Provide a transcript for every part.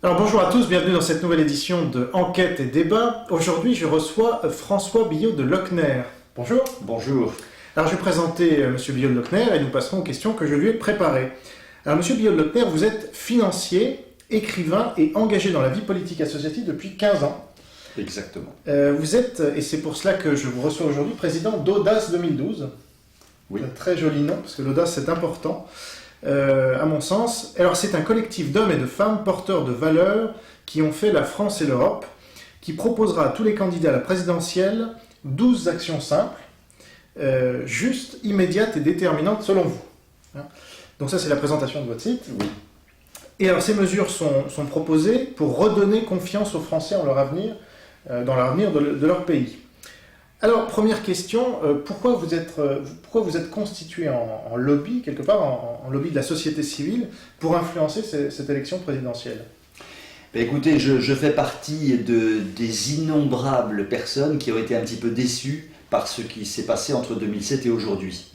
Alors bonjour à tous, bienvenue dans cette nouvelle édition de Enquête et Débat. Aujourd'hui, je reçois François Billot de Lochner. Bonjour. Bonjour. Alors je vais présenter M. Billot de Lochner et nous passerons aux questions que je lui ai préparées. Alors M. Billot de Lochner, vous êtes financier, écrivain et engagé dans la vie politique associative depuis 15 ans. Exactement. Vous êtes, et c'est pour cela que je vous reçois aujourd'hui, président d'Audace 2012. Oui. Un très joli nom, parce que l'audace c'est important, à mon sens. Alors c'est un collectif d'hommes et de femmes porteurs de valeurs qui ont fait la France et l'Europe, qui proposera à tous les candidats à la présidentielle 12 actions simples, justes, immédiates et déterminantes selon vous. Donc ça c'est la présentation de votre site. Oui. Et alors ces mesures sont proposées pour redonner confiance aux Français en leur avenir, dans l'avenir de leur pays. Alors, première question, pourquoi vous êtes constitué en lobby, quelque part, en lobby de la société civile, pour influencer cette élection présidentielle ? Écoutez, je fais partie des innombrables personnes qui ont été un petit peu déçues par ce qui s'est passé entre 2007 et aujourd'hui.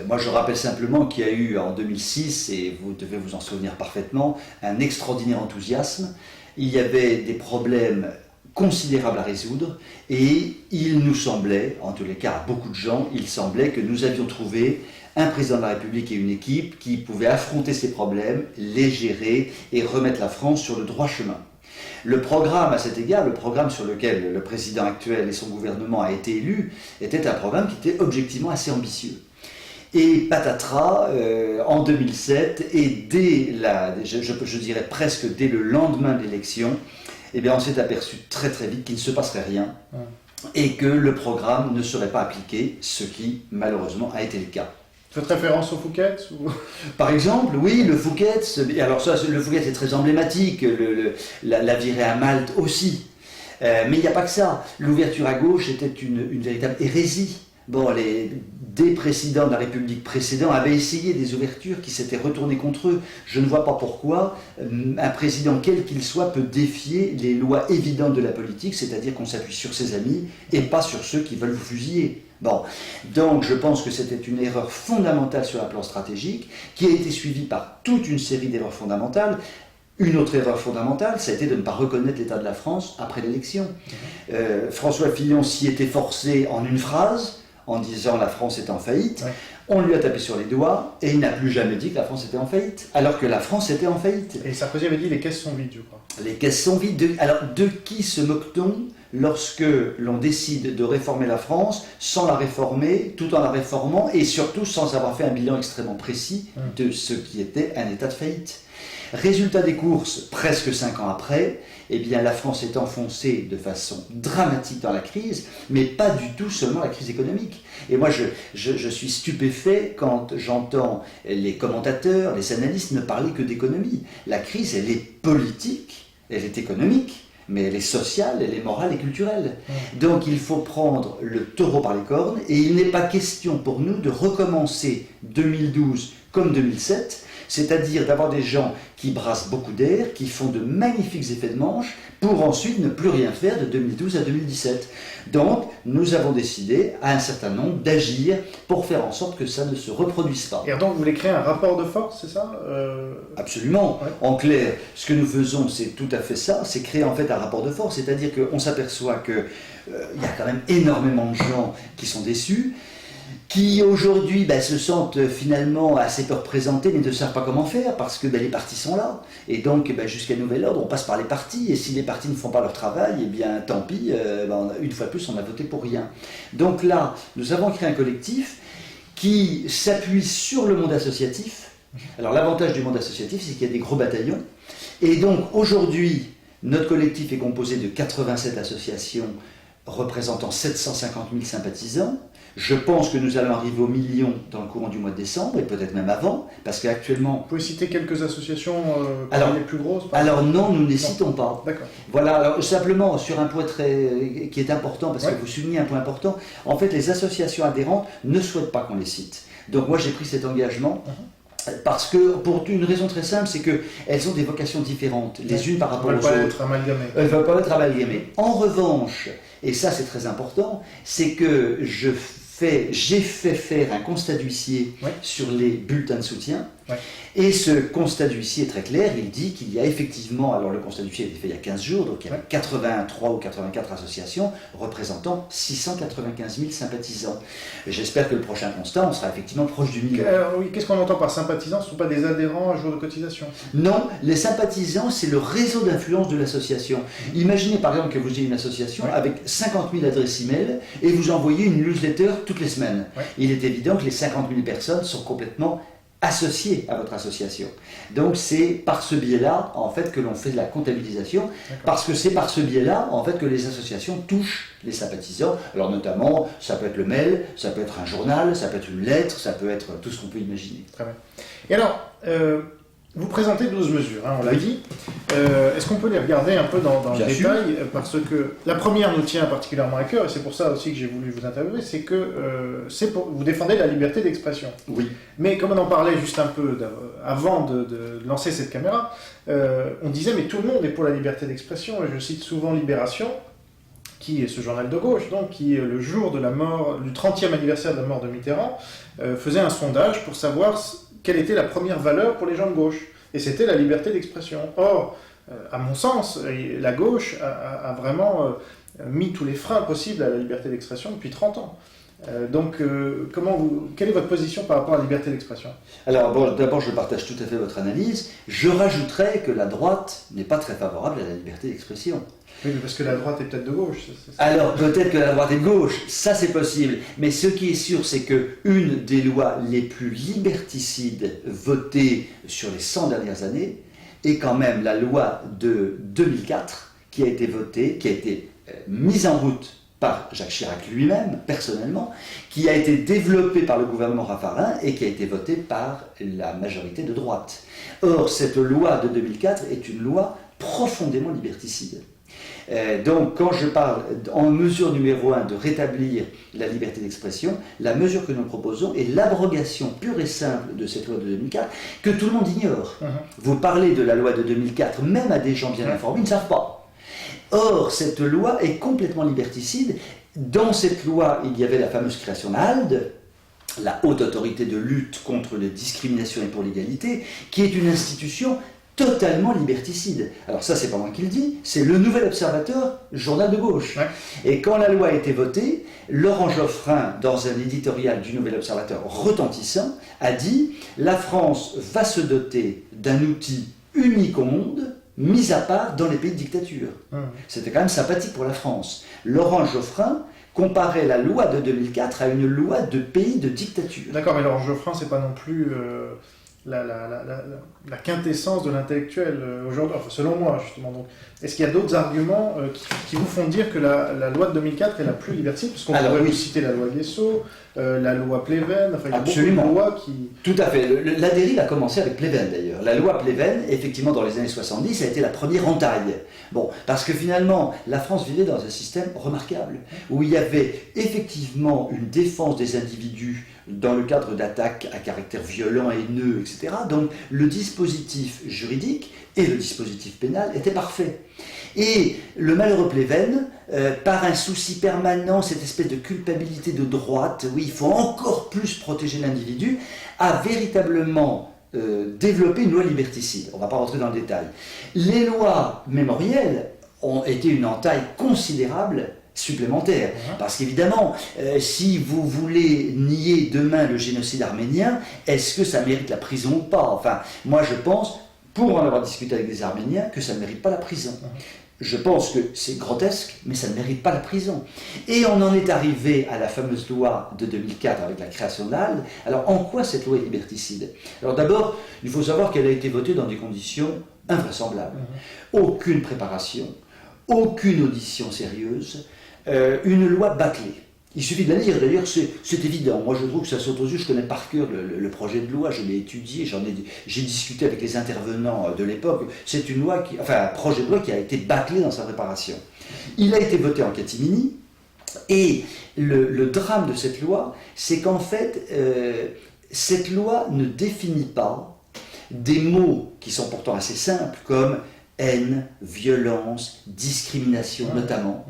Moi, je rappelle simplement qu'il y a eu en 2006, et vous devez vous en souvenir parfaitement, un extraordinaire enthousiasme. Il y avait des problèmes considérable à résoudre et il nous semblait, en tous les cas à beaucoup de gens, il semblait que nous avions trouvé un président de la République et une équipe qui pouvaient affronter ces problèmes, les gérer et remettre la France sur le droit chemin. Le programme à cet égard, le programme sur lequel le président actuel et son gouvernement a été élu, était un programme qui était objectivement assez ambitieux. Et patatras, en 2007, et je dirais presque dès le lendemain de l'élection, eh bien, on s'est aperçu très très vite qu'il ne se passerait rien et que le programme ne serait pas appliqué, ce qui malheureusement a été le cas. Faites référence au Fouquet ou... Par exemple, oui, le Fouquet, alors ça, le Fouquet est très emblématique, la virée à Malte aussi, mais il n'y a pas que ça. L'ouverture à gauche était une véritable hérésie. Bon, des présidents de la République précédents avaient essayé des ouvertures qui s'étaient retournées contre eux. Je ne vois pas pourquoi un président, quel qu'il soit, peut défier les lois évidentes de la politique, c'est-à-dire qu'on s'appuie sur ses amis et pas sur ceux qui veulent vous fusiller. Bon, donc je pense que c'était une erreur fondamentale sur un plan stratégique, qui a été suivie par toute une série d'erreurs fondamentales. Une autre erreur fondamentale, ça a été de ne pas reconnaître l'état de la France après l'élection. François Fillon s'y était forcé en une phrase, en disant la France est en faillite. Ouais. On lui a tapé sur les doigts et il n'a plus jamais dit que la France était en faillite, alors que la France était en faillite. Et Sarkozy avait dit les caisses sont vides, je crois. Les caisses sont vides. Alors de qui se moque-t-on lorsque l'on décide de réformer la France sans la réformer, tout en la réformant et surtout sans avoir fait un bilan extrêmement précis de ce qui était un état de faillite? Résultat des courses, presque 5 ans après, eh bien, la France est enfoncée de façon dramatique dans la crise, mais pas du tout seulement la crise économique. Et moi, je suis stupéfait quand j'entends les commentateurs, les analystes ne parler que d'économie. La crise, elle est politique, elle est économique, mais elle est sociale, elle est morale et culturelle. Donc il faut prendre le taureau par les cornes, et il n'est pas question pour nous de recommencer 2012 comme 2007, c'est-à-dire d'avoir des gens qui brassent beaucoup d'air, qui font de magnifiques effets de manche, pour ensuite ne plus rien faire de 2012 à 2017. Donc, nous avons décidé, à un certain nombre, d'agir pour faire en sorte que ça ne se reproduise pas. Et donc, vous voulez créer un rapport de force, c'est ça Absolument. Ouais. En clair, ce que nous faisons, c'est tout à fait ça, c'est créer en fait un rapport de force, c'est-à-dire qu'on s'aperçoit qu'il y a quand même énormément de gens qui sont déçus, qui aujourd'hui se sentent finalement assez peu représentés mais ne savent pas comment faire parce que les partis sont là. Et donc jusqu'à nouvel ordre, on passe par les partis et si les partis ne font pas leur travail, eh bien tant pis, une fois de plus on a voté pour rien. Donc là, nous avons créé un collectif qui s'appuie sur le monde associatif. Alors l'avantage du monde associatif, c'est qu'il y a des gros bataillons. Et donc aujourd'hui, notre collectif est composé de 87 associations représentant 750 000 sympathisants. Je pense que nous allons arriver au million dans le courant du mois de décembre, et peut-être même avant, parce qu'actuellement... Vous pouvez citer quelques associations les plus grosses Alors non, nous ne les citons pas. D'accord. Voilà, alors simplement sur un point qui est important, parce que vous soulignez un point important, en fait les associations adhérentes ne souhaitent pas qu'on les cite. Donc moi j'ai pris cet engagement, parce que, pour une raison très simple, c'est qu'elles ont des vocations différentes, les unes par rapport aux autres. Elles ne veulent pas être amalgamées. En revanche, et ça c'est très important, c'est que je j'ai fait faire un constat d'huissier Ouais. sur les bulletins de soutien. Ouais. Et ce constat d'huissier est très clair, il dit qu'il y a effectivement, alors le constat d'huissier a été fait il y a 15 jours, donc il y a Ouais. 83 ou 84 associations représentant 695 000 sympathisants. Et j'espère que le prochain constat, on sera effectivement proche du million. Alors, oui, qu'est-ce qu'on entend par sympathisants? Ce ne sont pas des adhérents à jour de cotisation? Non, les sympathisants, c'est le réseau d'influence de l'association. Imaginez par exemple que vous ayez une association Ouais. avec 50 000 adresses email et vous envoyez une newsletter toutes les semaines. Ouais. Il est évident que les 50 000 personnes sont complètement associées à votre association. Donc c'est par ce biais-là, en fait, que l'on fait de la comptabilisation, D'accord. parce que c'est par ce biais-là, en fait, que les associations touchent les sympathisants. Alors notamment, ça peut être le mail, ça peut être un journal, ça peut être une lettre, ça peut être tout ce qu'on peut imaginer. Très bien. Et alors, vous présentez 12 mesures, hein, on l'a dit. Est-ce qu'on peut les regarder un peu dans le Bien sûr. détail? Parce que la première nous tient particulièrement à cœur, et c'est pour ça aussi que j'ai voulu vous interviewer, c'est que vous défendez la liberté d'expression. Oui. Mais comme on en parlait juste un peu avant de lancer cette caméra, on disait mais tout le monde est pour la liberté d'expression, et je cite souvent Libération, qui est ce journal de gauche, donc, qui le jour de la mort, du 30e anniversaire de la mort de Mitterrand, faisait un sondage pour savoir quelle était la première valeur pour les gens de gauche. Et c'était la liberté d'expression. Or, à mon sens, la gauche a vraiment mis tous les freins possibles à la liberté d'expression depuis 30 ans. Donc, quelle est votre position par rapport à la liberté d'expression? Alors, bon, d'abord, je partage tout à fait votre analyse. Je rajouterais que la droite n'est pas très favorable à la liberté d'expression. Oui, parce que la droite est peut-être de gauche. Alors, peut-être que la droite est de gauche, ça c'est possible. Mais ce qui est sûr, c'est que une des lois les plus liberticides votées sur les 100 dernières années est quand même la loi de 2004 qui a été votée, qui a été mise en route par Jacques Chirac lui-même, personnellement, qui a été développée par le gouvernement Raffarin et qui a été votée par la majorité de droite. Or, cette loi de 2004 est une loi profondément liberticide. Donc, quand je parle en mesure numéro 1 de rétablir la liberté d'expression, la mesure que nous proposons est l'abrogation pure et simple de cette loi de 2004 que tout le monde ignore. Vous parlez de la loi de 2004, même à des gens bien informés, ils ne savent pas. Or, cette loi est complètement liberticide. Dans cette loi, il y avait la fameuse création de la HALD, la Haute Autorité de lutte contre les discriminations et pour l'égalité, qui est une institution totalement liberticide. Alors ça, c'est pas moi qui le dis, c'est le Nouvel Observateur, journal de gauche. Ouais. Et quand la loi a été votée, Laurent Geoffrin, dans un éditorial du Nouvel Observateur retentissant, a dit « La France va se doter d'un outil unique au monde, mis à part dans les pays de dictature. » C'était quand même sympathique pour la France. Laurent Geoffrin comparait la loi de 2004 à une loi de pays de dictature. D'accord, mais Laurent Geoffrin, c'est pas non plus la quintessence de l'intellectuel aujourd'hui, enfin, selon moi, justement. Donc, est-ce qu'il y a d'autres arguments qui vous font dire que la loi de 2004 est la plus liberticide? Parce qu'on pourrait oui. vous citer la loi Guesso, la loi Pleven, enfin, il y a Absolument. beaucoup de lois qui... Tout à fait. La dérive a commencé avec Pleven, d'ailleurs. La loi Pleven, effectivement, dans les années 70, a été la première entaille. Bon, parce que finalement, la France vivait dans un système remarquable, où il y avait effectivement une défense des individus dans le cadre d'attaques à caractère violent, haineux, etc. Donc, le dispositif juridique et le dispositif pénal étaient parfaits. Et le malheureux Pleven, par un souci permanent, cette espèce de culpabilité de droite, oui, il faut encore plus protéger l'individu, a véritablement développé une loi liberticide. On ne va pas rentrer dans le détail. Les lois mémorielles ont été une entaille considérable supplémentaire. Parce qu'évidemment, si vous voulez nier demain le génocide arménien, est-ce que ça mérite la prison ou pas? Enfin, moi je pense, pour en avoir discuté avec des Arméniens, que ça ne mérite pas la prison. Je pense que c'est grotesque, mais ça ne mérite pas la prison. Et on en est arrivé à la fameuse loi de 2004 avec la création de l'ALD. Alors en quoi cette loi est liberticide? Alors d'abord, il faut savoir qu'elle a été votée dans des conditions invraisemblables. Aucune préparation, aucune audition sérieuse, une loi bâclée. Il suffit de la lire, d'ailleurs c'est évident. Moi je trouve que ça saute aux yeux, je connais par cœur le projet de loi, je l'ai étudié, j'ai discuté avec les intervenants de l'époque. C'est une loi un projet de loi qui a été bâclé dans sa préparation. Il a été voté en catimini, et le drame de cette loi, c'est qu'en fait, cette loi ne définit pas des mots qui sont pourtant assez simples, comme haine, violence, discrimination notamment.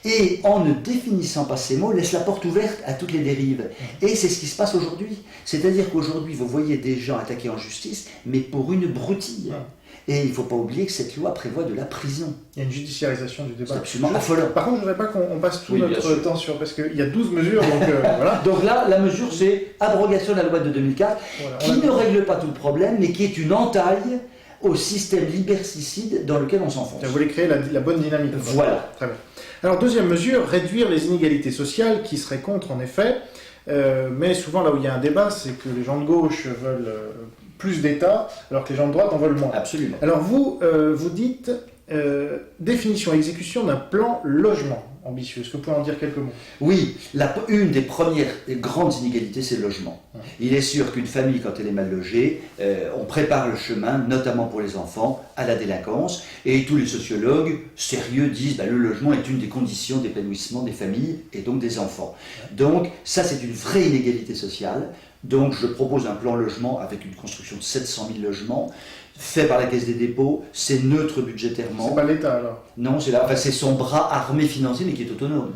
Et en ne définissant pas ces mots, laisse la porte ouverte à toutes les dérives. Et c'est ce qui se passe aujourd'hui. C'est-à-dire qu'aujourd'hui, vous voyez des gens attaqués en justice, mais pour une broutille. Et il ne faut pas oublier que cette loi prévoit de la prison. Il y a une judiciarisation du débat. C'est absolument affolant. Par contre, je ne voudrais pas qu'on passe tout notre temps sur... Parce qu'il y a 12 mesures, donc voilà. Donc là, la mesure, c'est abrogation de la loi de 2004, qui ne règle pas tout le problème, mais qui est une entaille au système liberticide dans lequel on s'enfonce. Vous voulez créer la bonne dynamique. Voilà. Très bien. Alors, deuxième mesure, réduire les inégalités sociales, qui serait contre, en effet. Mais souvent, là où il y a un débat, c'est que les gens de gauche veulent plus d'État, alors que les gens de droite en veulent moins. Absolument. Alors, vous dites définition, exécution d'un plan logement ambitieux. Est-ce que vous pouvez en dire quelques mots? Oui, une des premières grandes inégalités, c'est le logement. Il est sûr qu'une famille, quand elle est mal logée, on prépare le chemin, notamment pour les enfants, à la délinquance. Et tous les sociologues sérieux disent que le logement est une des conditions d'épanouissement des familles et donc des enfants. Donc ça, c'est une vraie inégalité sociale. Donc je propose un plan logement avec une construction de 700 000 logements, fait par la Caisse des dépôts, c'est neutre budgétairement. C'est pas l'État alors? Non, c'est son bras armé financier mais qui est autonome.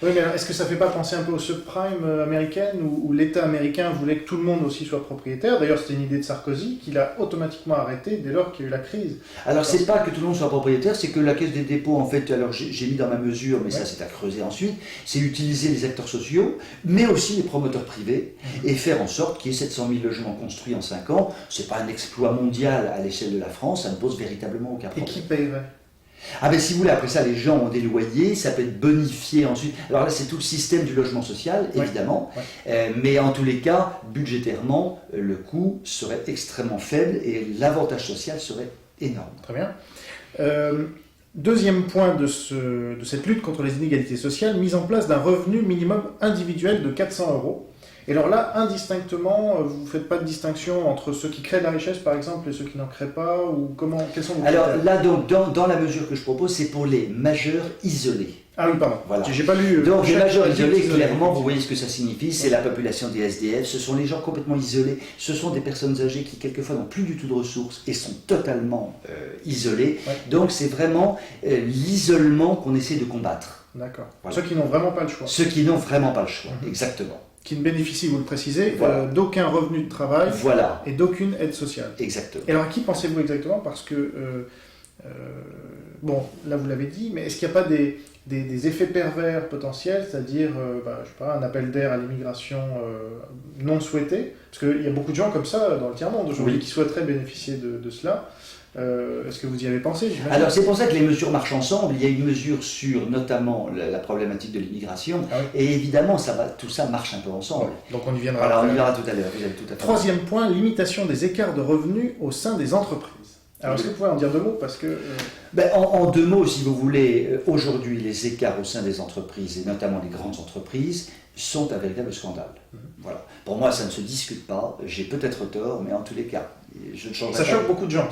Oui, mais est-ce que ça ne fait pas penser un peu aux subprimes américaines où l'État américain voulait que tout le monde aussi soit propriétaire? D'ailleurs, c'était une idée de Sarkozy qu'il a automatiquement arrêté dès lors qu'il y a eu la crise. Alors, c'est pas que tout le monde soit propriétaire, c'est que la Caisse des dépôts, en fait, alors j'ai mis dans ma mesure, mais ça c'est à creuser ensuite, c'est utiliser les acteurs sociaux, mais aussi les promoteurs privés, et faire en sorte qu'il y ait 700 000 logements construits en 5 ans. C'est pas un exploit mondial à l'échelle de la France, ça ne pose véritablement aucun problème. Et qui paierait? Ah ben si vous voulez, après ça, les gens ont des loyers, ça peut être bonifié ensuite. Alors là, c'est tout le système du logement social, évidemment. Mais en tous les cas, budgétairement, le coût serait extrêmement faible et l'avantage social serait énorme. Très bien. Deuxième point de cette lutte contre les inégalités sociales, mise en place d'un revenu minimum individuel de 400 €. Et alors là, indistinctement, vous ne faites pas de distinction entre ceux qui créent de la richesse, par exemple, et ceux qui n'en créent pas, ou quels sont vos critères? Alors là, donc, dans la mesure que je propose, c'est pour les majeurs isolés. Ah oui, pardon. Voilà. J'ai pas lu. Donc les majeurs isolés, clairement, vous voyez ce que ça signifie, c'est la population des SDF, ce sont les gens complètement isolés, ce sont des personnes âgées qui quelquefois n'ont plus du tout de ressources et sont totalement isolées. Donc c'est vraiment l'isolement qu'on essaie de combattre. D'accord. Voilà. Ceux qui n'ont vraiment pas le choix. Ceux qui n'ont vraiment pas le choix, exactement. Qui ne bénéficient, vous le précisez, Voilà. d'aucun revenu de travail Voilà. et d'aucune aide sociale. Exactement. Et alors à qui pensez-vous exactement? Parce que, bon, là vous l'avez dit, mais est-ce qu'il n'y a pas des effets pervers potentiels, c'est-à-dire je sais pas, un appel d'air à l'immigration non souhaité? Parce qu'il y a beaucoup de gens comme ça dans le tiers-monde aujourd'hui qui souhaiteraient bénéficier de cela. Est-ce que vous y avez pensé? Alors c'est pour ça que les mesures marchent ensemble. Il y a une mesure sur notamment la problématique de l'immigration. Et évidemment, tout ça marche un peu ensemble. Donc on y viendra. Alors on y verra tout à l'heure. Vous avez tout à fait. Troisième point, limitation des écarts de revenus au sein des entreprises. Alors est-ce que vous pouvez en dire 2 mots? Parce que, en 2 mots, si vous voulez, aujourd'hui les écarts au sein des entreprises, et notamment les grandes entreprises, sont un véritable scandale. Voilà. Pour moi, ça ne se discute pas. J'ai peut-être tort, mais en tous les cas, je ne changerai pas. Ça choque beaucoup de gens.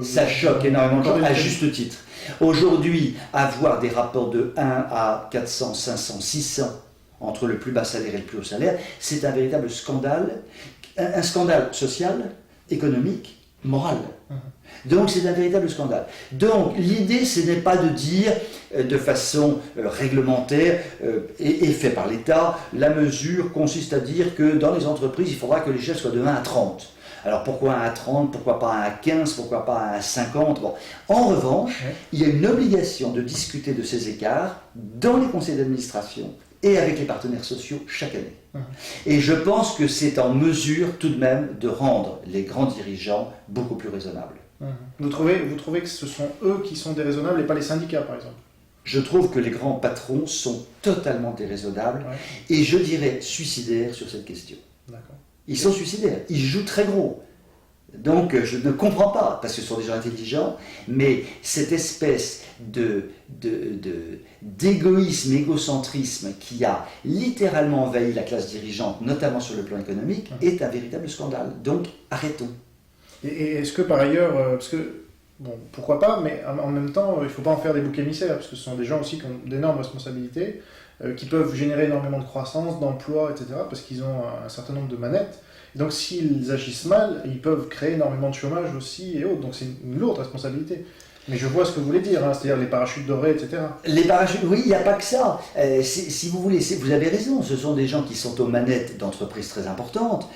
Ça choque énormément de gens, à juste titre. Aujourd'hui, avoir des rapports de 1 à 400, 500, 600 entre le plus bas salaire et le plus haut salaire, c'est un véritable scandale. Un scandale social, économique, moral. Donc c'est un véritable scandale. Donc l'idée, ce n'est pas de dire de façon réglementaire et fait par l'État, la mesure consiste à dire que dans les entreprises, il faudra que l'échelle soit de 1 à 30. Alors pourquoi 1 à 30, pourquoi pas 1 à 15, pourquoi pas 1 à 50 bon. En revanche, il y a une obligation de discuter de ces écarts dans les conseils d'administration et avec les partenaires sociaux chaque année. Et je pense que c'est en mesure tout de même de rendre les grands dirigeants beaucoup plus raisonnables. Vous trouvez que ce sont eux qui sont déraisonnables et pas les syndicats, par exemple? Je trouve que les grands patrons sont totalement déraisonnables et je dirais suicidaires sur cette question. D'accord. Ils sont suicidaires, ils jouent très gros. Donc je ne comprends pas, parce que ce sont des gens intelligents, mais cette espèce d'égoïsme, égocentrisme qui a littéralement envahi la classe dirigeante, notamment sur le plan économique, est un véritable scandale. Donc arrêtons. Et est-ce que par ailleurs, parce que, bon, pourquoi pas, mais en même temps, il ne faut pas en faire des boucs émissaires, parce que ce sont des gens aussi qui ont d'énormes responsabilités, qui peuvent générer énormément de croissance, d'emplois, etc., parce qu'ils ont un certain nombre de manettes. Et donc s'ils agissent mal, ils peuvent créer énormément de chômage aussi et autres, donc c'est une lourde responsabilité. Mais je vois ce que vous voulez dire, hein, c'est-à-dire les parachutes dorés, etc. Les parachutes, oui, il n'y a pas que ça. Si vous voulez, vous avez raison, ce sont des gens qui sont aux manettes d'entreprises très importantes.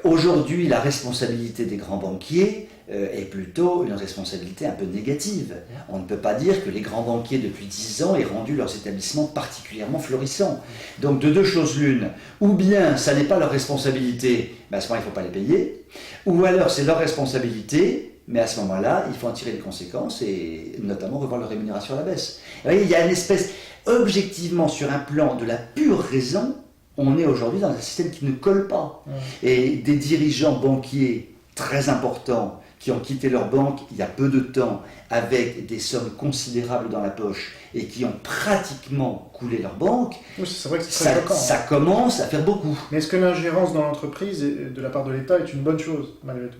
Aujourd'hui, la responsabilité des grands banquiers est plutôt une responsabilité un peu négative. On ne peut pas dire que les grands banquiers, depuis 10 ans, aient rendu leurs établissements particulièrement florissants. Donc, de deux choses l'une, ou bien ça n'est pas leur responsabilité, mais à ce moment il ne faut pas les payer, ou alors c'est leur responsabilité, mais à ce moment-là, il faut en tirer les conséquences et notamment revoir leur rémunération à la baisse. Vous voyez, il y a une espèce, objectivement, sur un plan de la pure raison, on est aujourd'hui dans un système qui ne colle pas. Et des dirigeants banquiers très importants qui ont quitté leur banque il y a peu de temps avec des sommes considérables dans la poche et qui ont pratiquement coulé leur banque, oui, c'est vrai que c'est très choquant, ça commence à faire beaucoup. Mais est-ce que l'ingérence dans l'entreprise de la part de l'État est une bonne chose, malgré tout?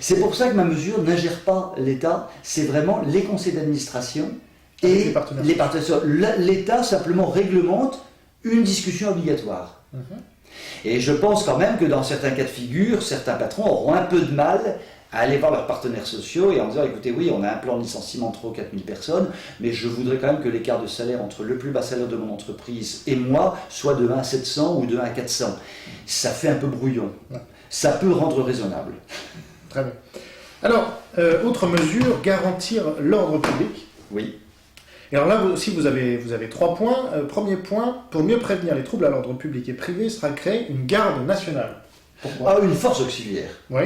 C'est pour ça que ma mesure n'ingère pas l'État, c'est vraiment les conseils d'administration et les partenaires. L'État simplement réglemente une discussion obligatoire. Et je pense quand même que dans certains cas de figure, certains patrons auront un peu de mal à aller voir leurs partenaires sociaux et en disant écoutez, oui, on a un plan de licenciement de 3 ou 4 000 personnes, mais je voudrais quand même que l'écart de salaire entre le plus bas salaire de mon entreprise et moi soit de 1 à 700 ou de 1 à 400. Ça fait un peu brouillon. Ça peut rendre raisonnable. Très bien. Alors, autre mesure, garantir l'ordre public. Oui. Et alors là aussi, vous avez 3 points. Premier point, pour mieux prévenir les troubles à l'ordre public et privé, sera créée une garde nationale. Pourquoi ? Ah, une force auxiliaire. Oui.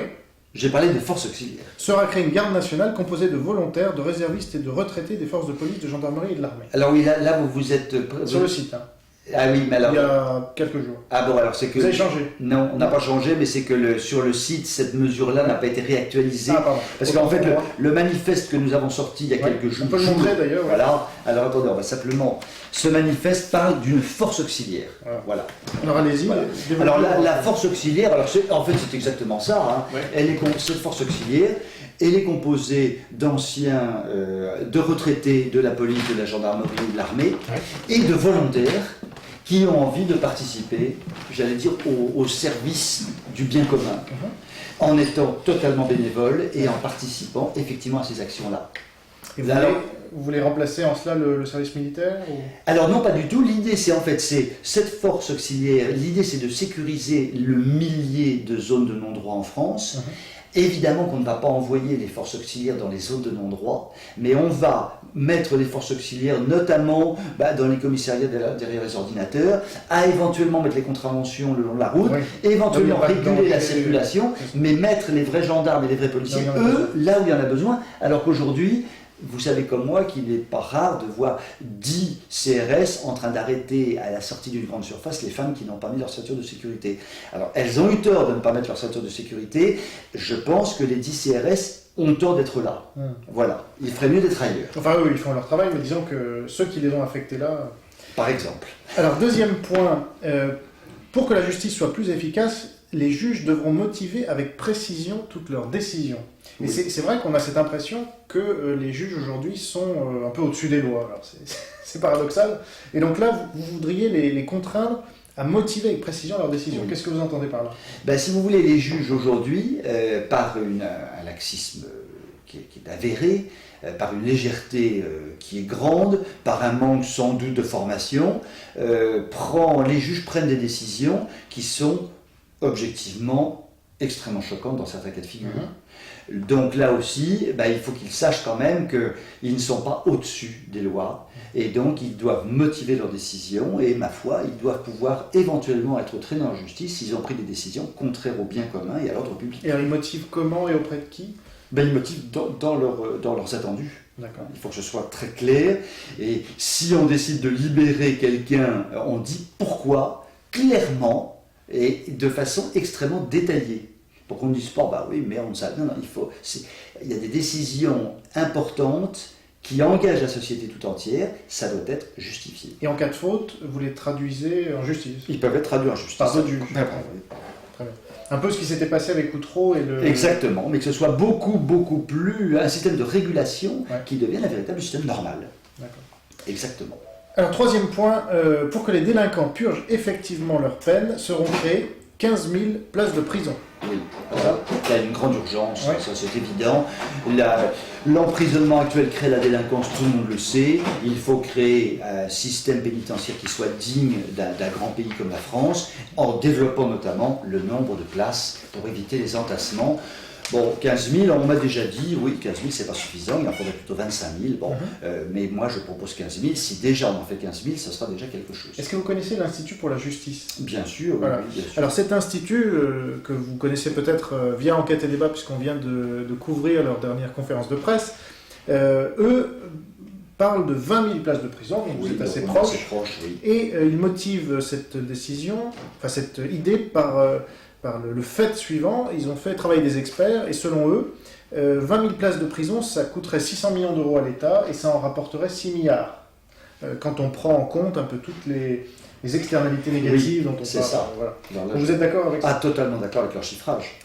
J'ai parlé de force auxiliaire. Sera créée une garde nationale composée de volontaires, de réservistes et de retraités des forces de police, de gendarmerie et de l'armée. Alors oui, là vous êtes... Sur le site, hein. Ah oui, mais alors... Il y a quelques jours. Ah bon, alors c'est que... Vous avez changé? Non, on n'a pas changé, mais c'est que sur le site, cette mesure-là n'a pas été réactualisée. Ah, pardon. Parce qu'en fait, le manifeste que nous avons sorti il y a quelques jours... On peut le montrer d'ailleurs. Voilà. Alors attendez, on va simplement... Ce manifeste parle d'une force auxiliaire. Voilà. Alors allez-y. Voilà. Alors la force auxiliaire, alors en fait c'est exactement ça. Hein. Cette force auxiliaire, elle est composée d'anciens, de retraités de la police, de la gendarmerie, de l'armée, et de volontaires qui ont envie de participer, j'allais dire, au service du bien commun, en étant totalement bénévoles et en participant effectivement à ces actions-là. Et vous voulez remplacer en cela le service militaire ou... Alors non, pas du tout. L'idée, c'est cette force auxiliaire, l'idée c'est de sécuriser le millier de zones de non-droit en France. Évidemment qu'on ne va pas envoyer les forces auxiliaires dans les zones de non-droit, mais on va mettre les forces auxiliaires notamment dans les commissariats derrière les ordinateurs, à éventuellement mettre les contraventions le long de la route, éventuellement réguler la circulation, mais mettre les vrais gendarmes et les vrais policiers, eux, là où il y en a besoin, alors qu'aujourd'hui, vous savez comme moi qu'il n'est pas rare de voir 10 CRS en train d'arrêter à la sortie d'une grande surface les femmes qui n'ont pas mis leur ceinture de sécurité. Alors, elles ont eu tort de ne pas mettre leur ceinture de sécurité. Je pense que les 10 CRS ont tort d'être là. Voilà. Il ferait mieux d'être ailleurs. Enfin, eux, ils font leur travail, mais disons que ceux qui les ont affectés là... Par exemple. Alors, deuxième point, pour que la justice soit plus efficace, les juges devront motiver avec précision toutes leurs décisions. Et c'est vrai qu'on a cette impression que les juges aujourd'hui sont un peu au-dessus des lois. Alors c'est paradoxal. Et donc là, vous voudriez les contraindre à motiver avec précision leurs décisions. Qu'est-ce que vous entendez par là? Si vous voulez, les juges aujourd'hui, par un laxisme qui est avéré, par une légèreté qui est grande, par un manque sans doute de formation, les juges prennent des décisions qui sont objectivement extrêmement choquantes dans certains cas de figure. Donc là aussi, il faut qu'ils sachent quand même qu'ils ne sont pas au-dessus des lois, et donc ils doivent motiver leurs décisions, et ma foi, ils doivent pouvoir éventuellement être traînés en justice s'ils ont pris des décisions contraires au bien commun et à l'ordre public. Et alors ils motivent comment et auprès de qui? Ils motivent dans leurs attendus. D'accord. Il faut que ce soit très clair, et si on décide de libérer quelqu'un, on dit pourquoi, clairement, et de façon extrêmement détaillée. Pour qu'on ne dise pas, oui, mais on ne sait. Non, il y a des décisions importantes qui engagent la société tout entière, ça doit être justifié. Et en cas de faute, vous les traduisez en justice? Ils peuvent être traduits en justice. Par d'autres juges. Très bien. Un peu ce qui s'était passé avec Outreau et le... Exactement, mais que ce soit beaucoup plus un système de régulation qui devienne un véritable système normal. D'accord. Exactement. Alors, troisième point, pour que les délinquants purgent effectivement leur peine, seront créées 15 000 places de prison. Oui. Voilà. qu'il y a une grande urgence, Ouais. ça c'est évident. L'emprisonnement actuel crée la délinquance, tout le monde le sait. Il faut créer un système pénitentiaire qui soit digne d'un grand pays comme la France, en développant notamment le nombre de places pour éviter les entassements. Bon, 15 000, on m'a déjà dit, oui, 15 000 c'est pas suffisant, il en faudrait plutôt 25 000. Bon, mais moi je propose 15 000. Si déjà on en fait 15 000, ça sera déjà quelque chose. Est-ce que vous connaissez l'Institut pour la justice? Bien sûr, Voilà. oui, bien sûr. Alors cet institut, que vous connaissez peut-être via Enquête et Débat, puisqu'on vient de couvrir leur dernière conférence de presse, eux parlent de 20 000 places de prison, donc vous êtes assez on est proche, assez proche, oui. et ils motivent cette décision, enfin cette idée par le fait suivant. Ils ont fait travailler des experts, et selon eux, 20 000 places de prison, ça coûterait 600 millions d'euros à l'État, et ça en rapporterait 6 milliards, quand on prend en compte un peu toutes les externalités négatives dont on c'est parle. ça. Voilà. Alors là, Donc vous êtes d'accord avec ça? Ah, totalement d'accord avec leur chiffrage.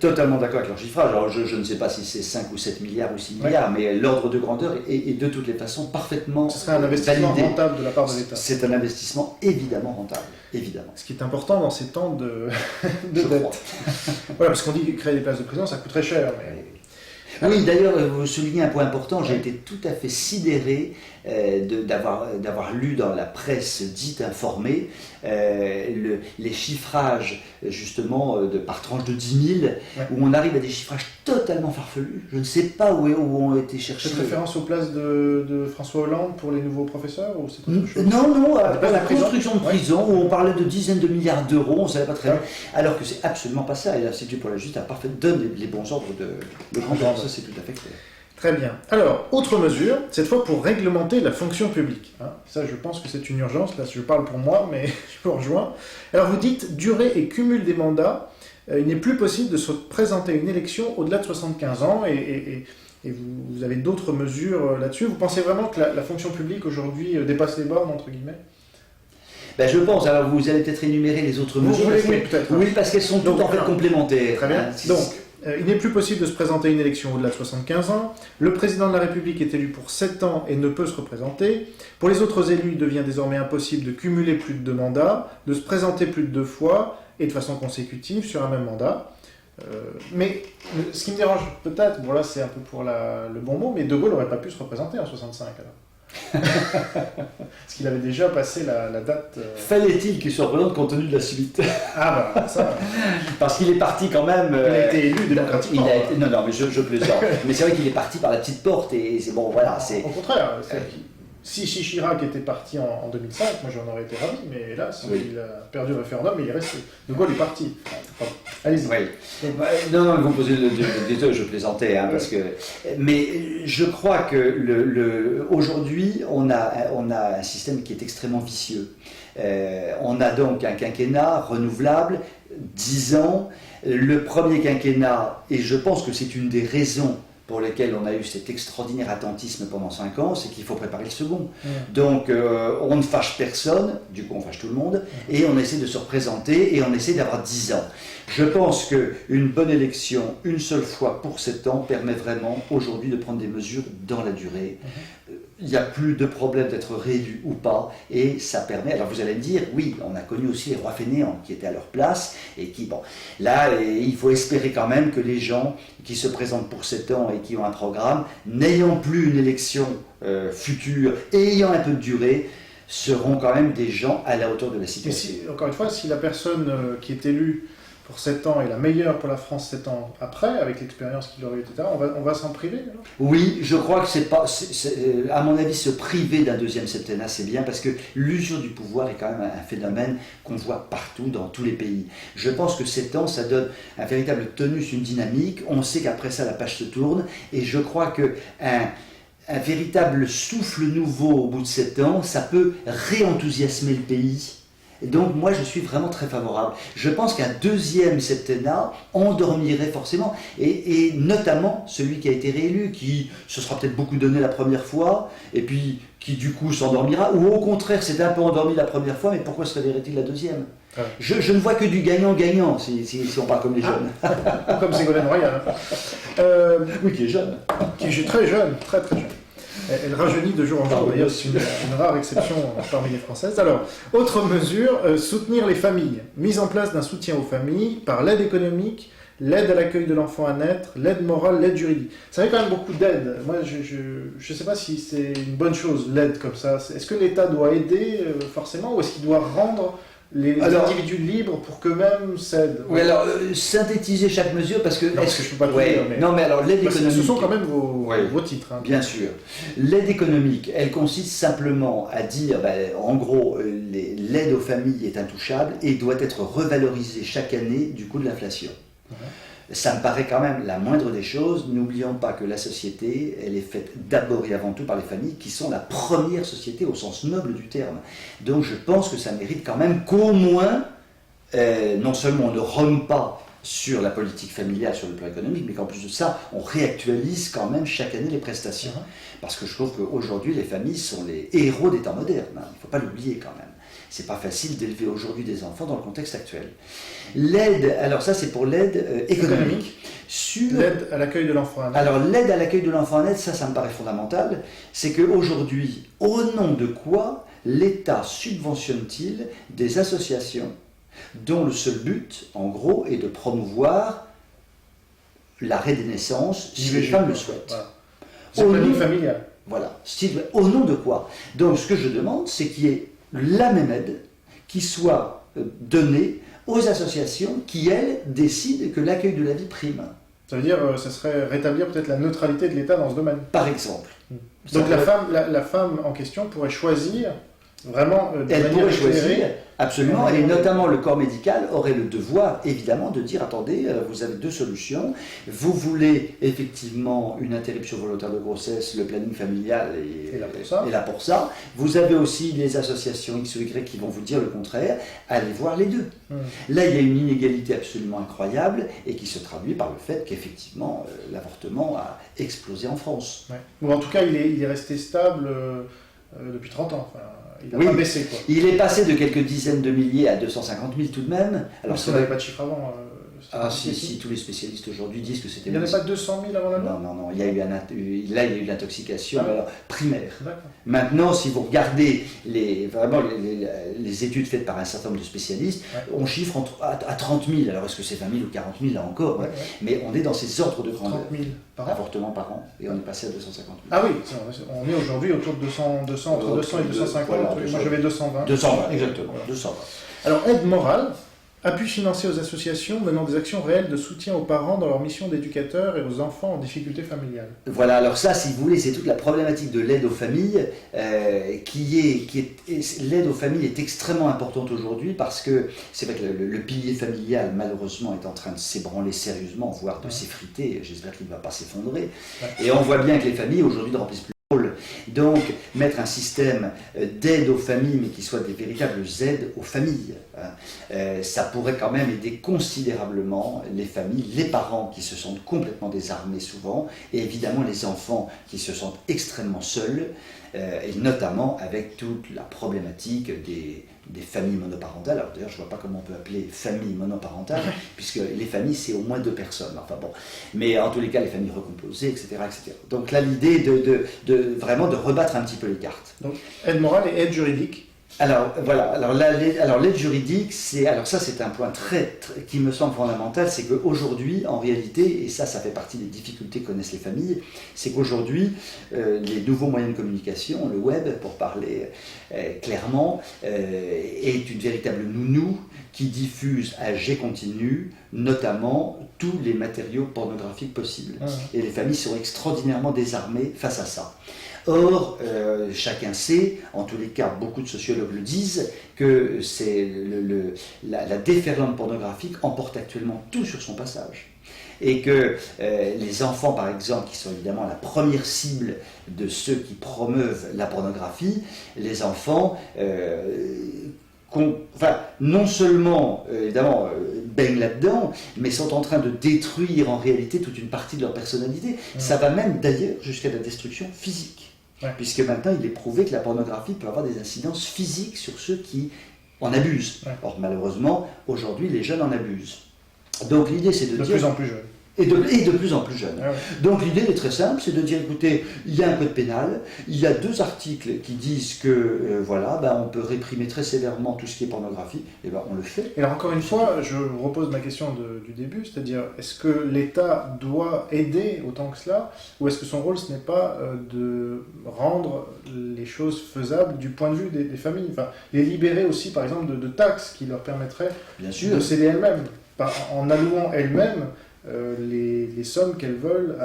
Totalement d'accord avec leur chiffrage. Alors je ne sais pas si c'est 5 ou 7 milliards ou 6 milliards, mais l'ordre de grandeur est de toutes les façons parfaitement Ce serait un investissement validé. rentable de la part de l'État. C'est un investissement évidemment rentable, évidemment. Ce qui est important dans ces temps de Je dette. crois. Voilà, parce qu'on dit que créer des places de prison, ça coûte très cher. Mais... Oui, d'ailleurs, vous soulignez un point important, j'ai été tout à fait sidéré d'avoir lu dans la presse dite informée les chiffrages justement par tranche de 10 000, où on arrive à des chiffrages totalement farfelus. Je ne sais pas où ont été cherchés. Cette référence aux places de François Hollande pour les nouveaux professeurs, ou c'est autre chose? Non, Des pour places la de prison. construction de prison, où on parlait de dizaines de milliards d'euros, on ne savait pas très bien, Ouais. alors que c'est absolument pas ça, et l'Institut pour la justice donne les bons ordres de grandeur, ça c'est tout à fait clair. Très bien. Alors, autre mesure, cette fois pour réglementer la fonction publique. Hein, ça, je pense que c'est une urgence. Là, je parle pour moi, mais je vous rejoins. Alors, vous dites durée et cumul des mandats. Il n'est plus possible de se présenter à une élection au-delà de 75 ans. Et vous avez d'autres mesures là-dessus. Vous pensez vraiment que la fonction publique aujourd'hui dépasse les bornes, entre guillemets? Ben, je pense, alors vous allez peut-être énumérer les autres Vous mesures. voulez, Parce que- oui, peut-être. Oui, parce qu'elles sont Donc, toutes en fait alors, complémentaires. Très bien. Hein. Donc, il n'est plus possible de se présenter à une élection au-delà de 75 ans. Le président de la République est élu pour 7 ans et ne peut se représenter. Pour les autres élus, il devient désormais impossible de cumuler plus de 2 mandats, de se présenter plus de 2 fois et de façon consécutive sur un même mandat. Mais ce qui me dérange peut-être, bon là c'est un peu pour le bon mot, mais De Gaulle n'aurait pas pu se représenter en 65 alors. Parce qu'il avait déjà passé la date. Fallait-il qu'il soit présent compte tenu de la suite? Ah bah ça. Parce qu'il est parti quand même. Il a été élu démocratiquement. Non, mais je plaisante. Mais c'est vrai qu'il est parti par la petite porte et c'est bon, voilà. Au contraire, si Chirac était parti en 2005, moi j'en aurais été ravi, mais hélas, Oui. il a perdu le référendum et il est resté. De Gaulle est parti. Pardon. Allez-y. Oui. Non, vous posez le détail, je plaisantais, hein, parce que. Mais je crois que aujourd'hui, on a un système qui est extrêmement vicieux. On a donc un quinquennat renouvelable, 10 ans. Le premier quinquennat, et je pense que c'est une des raisons pour lesquelles on a eu cet extraordinaire attentisme pendant 5 ans, c'est qu'il faut préparer le second. Donc on ne fâche personne, du coup on fâche tout le monde, et on essaie de se représenter et on essaie d'avoir 10 ans. Je pense qu'une bonne élection, une seule fois pour 7 ans, permet vraiment aujourd'hui de prendre des mesures dans la durée. Il n'y a plus de problème d'être réélu ou pas, et ça permet. Alors vous allez me dire, oui, on a connu aussi les rois fainéants qui étaient à leur place, et qui, bon, là, il faut espérer quand même que les gens qui se présentent pour 7 ans et qui ont un programme, n'ayant plus une élection future et ayant un peu de durée, seront quand même des gens à la hauteur de la Mais situation. encore une fois, si la personne qui est élue pour 7 ans est la meilleure pour la France 7 ans après, avec l'expérience qu'il aurait eu, etc., on va s'en priver alors? Oui, je crois que c'est pas, à mon avis, se priver d'un deuxième septennat, c'est bien parce que l'usure du pouvoir est quand même un phénomène qu'on voit partout dans tous les pays. Je pense que 7 ans, ça donne un véritable tonus, une dynamique. On sait qu'après ça, la page se tourne, et je crois que un véritable souffle nouveau au bout de 7 ans, ça peut réenthousiasmer le pays. Et donc moi je suis vraiment très favorable. Je pense qu'un deuxième septennat endormirait forcément, et notamment celui qui a été réélu, qui se sera peut-être beaucoup donné la première fois, et puis qui du coup s'endormira, ou au contraire s'est un peu endormi la première fois, mais pourquoi se réveillerait-il la deuxième? Je ne vois que du gagnant-gagnant, si on parle comme les jeunes. Comme Ségolène Royal. Oui, qui est jeune. Qui est très jeune, très très jeune. Elle rajeunit de jour en jour, d'ailleurs c'est une rare exception parmi les Françaises. Alors, autre mesure, soutenir les familles. Mise en place d'un soutien aux familles par l'aide économique, l'aide à l'accueil de l'enfant à naître, l'aide morale, l'aide juridique. Ça fait quand même beaucoup d'aide. Moi, je sais pas si c'est une bonne chose, l'aide comme ça. Est-ce que l'État doit aider forcément, ou est-ce qu'il doit rendre les individus libres pour qu'eux-mêmes s'aident? Oui, alors, synthétiser chaque mesure, parce que... Non, parce que je peux pas tout ouais, dire, mais... Non, mais alors, l'aide économique... Ce sont quand même vos titres. Hein. Bien sûr. L'aide économique, elle consiste simplement à dire, en gros, l'aide aux familles est intouchable et doit être revalorisée chaque année du coût de l'inflation. Ça me paraît quand même la moindre des choses. N'oublions pas que la société, elle est faite d'abord et avant tout par les familles, qui sont la première société au sens noble du terme. Donc je pense que ça mérite quand même qu'au moins, non seulement on ne romme pas sur la politique familiale, sur le plan économique, mais qu'en plus de ça, on réactualise quand même chaque année les prestations. Parce que je trouve qu'aujourd'hui, les familles sont les héros des temps modernes. Il ne faut pas l'oublier quand même. C'est pas facile d'élever aujourd'hui des enfants dans le contexte actuel. L'aide, alors ça c'est pour l'aide économique. L'aide à l'accueil de l'enfant à naître. Alors l'aide à l'accueil de l'enfant à naître, ça me paraît fondamental. C'est qu'aujourd'hui, au nom de quoi l'État subventionne-t-il des associations dont le seul but, en gros, est de promouvoir l'arrêt des naissances si les femmes le souhaitent. Voilà. C'est le planning familial. Voilà. Au nom de quoi? Donc ce que je demande, c'est qu'il y ait la même aide qui soit donnée aux associations qui, elles, décident que l'accueil de la vie prime. Ça veut dire que ça serait rétablir peut-être la neutralité de l'État dans ce domaine. Par exemple. Donc la femme en question pourrait choisir vraiment elle pourrait choisir, absolument, et notamment le corps médical aurait le devoir, évidemment, de dire, attendez, vous avez deux solutions, vous voulez effectivement une interruption volontaire de grossesse, le planning familial est là pour ça, vous avez aussi les associations X ou Y qui vont vous dire le contraire, allez voir les deux. Là, il y a une inégalité absolument incroyable, et qui se traduit par le fait qu'effectivement, l'avortement a explosé en France. Ouais. Ou en tout cas, il est resté stable depuis 30 ans. Enfin, il n'a pas baissé, quoi. Il est passé de quelques dizaines de milliers à 250 000 tout de même. Alors, ça n'avait pas de chiffre avant. Si, tous les spécialistes aujourd'hui disent que c'était... Il n'y en avait pas 200 000 avant la loi? Non, il y a eu l'intoxication primaire. D'accord. Maintenant, si vous regardez les études faites par un certain nombre de spécialistes, on chiffre à 30 000. Alors, est-ce que c'est 20 000 ou 40 000, là encore? Mais on est dans ces ordres de grandeur. 30 000 avortements par an, et on est passé à 250 000. Ah oui, on est aujourd'hui autour de entre 200 et 250. Voilà, moi, j'avais 220. 220, exactement. Voilà. 220. Alors, aide morale. Appui financier aux associations menant des actions réelles de soutien aux parents dans leur mission d'éducateur et aux enfants en difficulté familiale. Voilà, alors ça, si vous voulez, c'est toute la problématique de l'aide aux familles, l'aide aux familles est extrêmement importante aujourd'hui parce que c'est vrai que le pilier familial, malheureusement, est en train de s'ébranler sérieusement, voire de s'effriter. J'espère qu'il ne va pas s'effondrer. Et on voit bien que les familles, aujourd'hui, ne remplissent plus. Donc, mettre un système d'aide aux familles, mais qui soit des véritables aides aux familles, ça pourrait quand même aider considérablement les familles, les parents qui se sentent complètement désarmés souvent, et évidemment les enfants qui se sentent extrêmement seuls, et notamment avec toute la problématique des familles monoparentales. Alors d'ailleurs, je ne vois pas comment on peut appeler famille monoparentale, puisque les familles, c'est au moins deux personnes. Enfin bon, mais en tous les cas, les familles recomposées, etc., etc. Donc là, l'idée vraiment de rebattre un petit peu les cartes. Donc, aide morale et aide juridique. Alors voilà, alors l'aide juridique, c'est un point qui me semble fondamental, c'est qu'aujourd'hui, en réalité, et ça fait partie des difficultés que connaissent les familles, c'est qu'aujourd'hui, les nouveaux moyens de communication, le web, pour parler clairement, est une véritable nounou qui diffuse à jet continu, notamment tous les matériaux pornographiques possibles. Et les familles sont extraordinairement désarmées face à ça. Or, chacun sait, en tous les cas, beaucoup de sociologues le disent, que c'est la déferlante pornographique emporte actuellement tout sur son passage. Et que les enfants, par exemple, qui sont évidemment la première cible de ceux qui promeuvent la pornographie, les enfants, non seulement, évidemment, baignent là-dedans, mais sont en train de détruire en réalité toute une partie de leur personnalité. Ça va même d'ailleurs jusqu'à la destruction physique. Puisque maintenant il est prouvé que la pornographie peut avoir des incidences physiques sur ceux qui en abusent. Or malheureusement, aujourd'hui les jeunes en abusent. Donc l'idée c'est de dire... De plus en plus jeunes. Et de plus en plus jeunes. Ah ouais. Donc l'idée est très simple, c'est de dire, écoutez, il y a un code pénal, il y a 2 articles qui disent que on peut réprimer très sévèrement tout ce qui est pornographie, et on le fait. Et alors encore une fois, je repose ma question du début, c'est-à-dire est-ce que l'État doit aider autant que cela, ou est-ce que son rôle ce n'est pas de rendre les choses faisables du point de vue des familles, enfin les libérer aussi par exemple de taxes qui leur permettraient Bien sûr. de s'aider elles-mêmes, en allouant elles-mêmes les sommes qu'elles veulent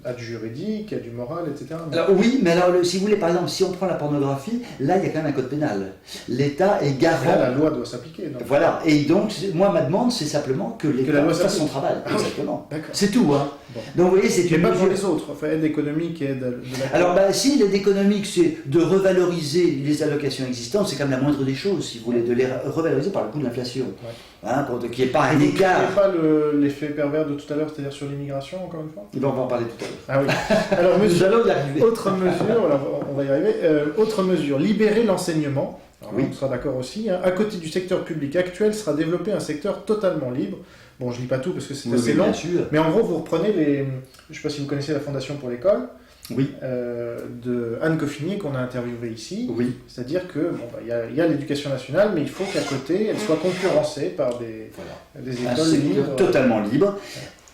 à du juridique, à du moral, etc. Alors, oui, mais alors, si vous voulez, par exemple, si on prend la pornographie, là, il y a quand même un code pénal. L'État est garant. Là, la loi doit s'appliquer. Donc. Voilà, et donc, moi, ma demande, c'est simplement que la l'État loi fasse son s'applique. travail. Ah oui, Exactement. d'accord. C'est tout, hein. Bon. Donc, vous voyez, c'est Mais une pas pour mesure. les autres, enfin aide économique et aide de la... Alors, si l'aide économique, c'est de revaloriser les allocations existantes, c'est quand même la moindre des choses, si vous voulez, de les revaloriser par le coût de l'inflation. Ouais. Hein, pour qu'il n'y ait pas un Vous ne écart. pas l'effet pervers de tout à l'heure, c'est-à-dire sur l'immigration, encore une fois On va en parler tout à l'heure. Ah oui. Alors, Nous monsieur, allons y arriver. autre mesure, alors on va y arriver, autre mesure, libérer l'enseignement. Alors, Oui. on sera d'accord aussi. Hein. À côté du secteur public actuel, sera développé un secteur totalement libre. Bon, je lis pas tout parce que c'est assez long. Bien sûr. Mais en gros, vous reprenez les... Je ne sais pas si vous connaissez la Fondation pour l'école, Oui. de Anne Coffinier qu'on a interviewé ici. Oui. C'est-à-dire que il y a l'éducation nationale, mais il faut qu'à côté, elle soit concurrencée par des Un écoles secteur libres. totalement libre.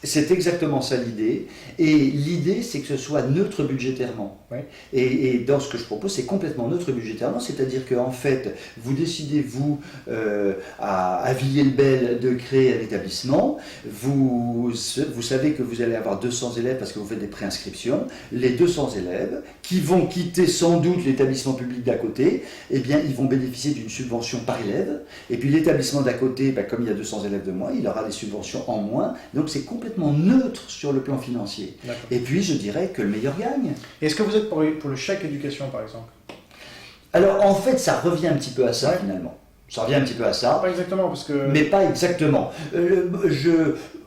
C'est exactement ça l'idée. Et l'idée, c'est que ce soit neutre budgétairement. Ouais. Et dans ce que je propose, c'est complètement neutre budgétairement. C'est-à-dire qu'en fait, vous décidez, vous, à Villiers-le-Bel, de créer un établissement. Vous savez que vous allez avoir 200 élèves parce que vous faites des préinscriptions. Les 200 élèves qui vont quitter sans doute l'établissement public d'à côté, eh bien, ils vont bénéficier d'une subvention par élève. Et puis l'établissement d'à côté, comme il y a 200 élèves de moins, il aura des subventions en moins. Donc c'est complètement neutre sur le plan financier. D'accord. Et puis je dirais que le meilleur gagne. Et est-ce que vous êtes pour le chèque éducation, par exemple? Alors en fait, ça revient un petit peu à ça finalement. Ça revient un petit peu à ça. Pas exactement, parce que... Mais pas exactement.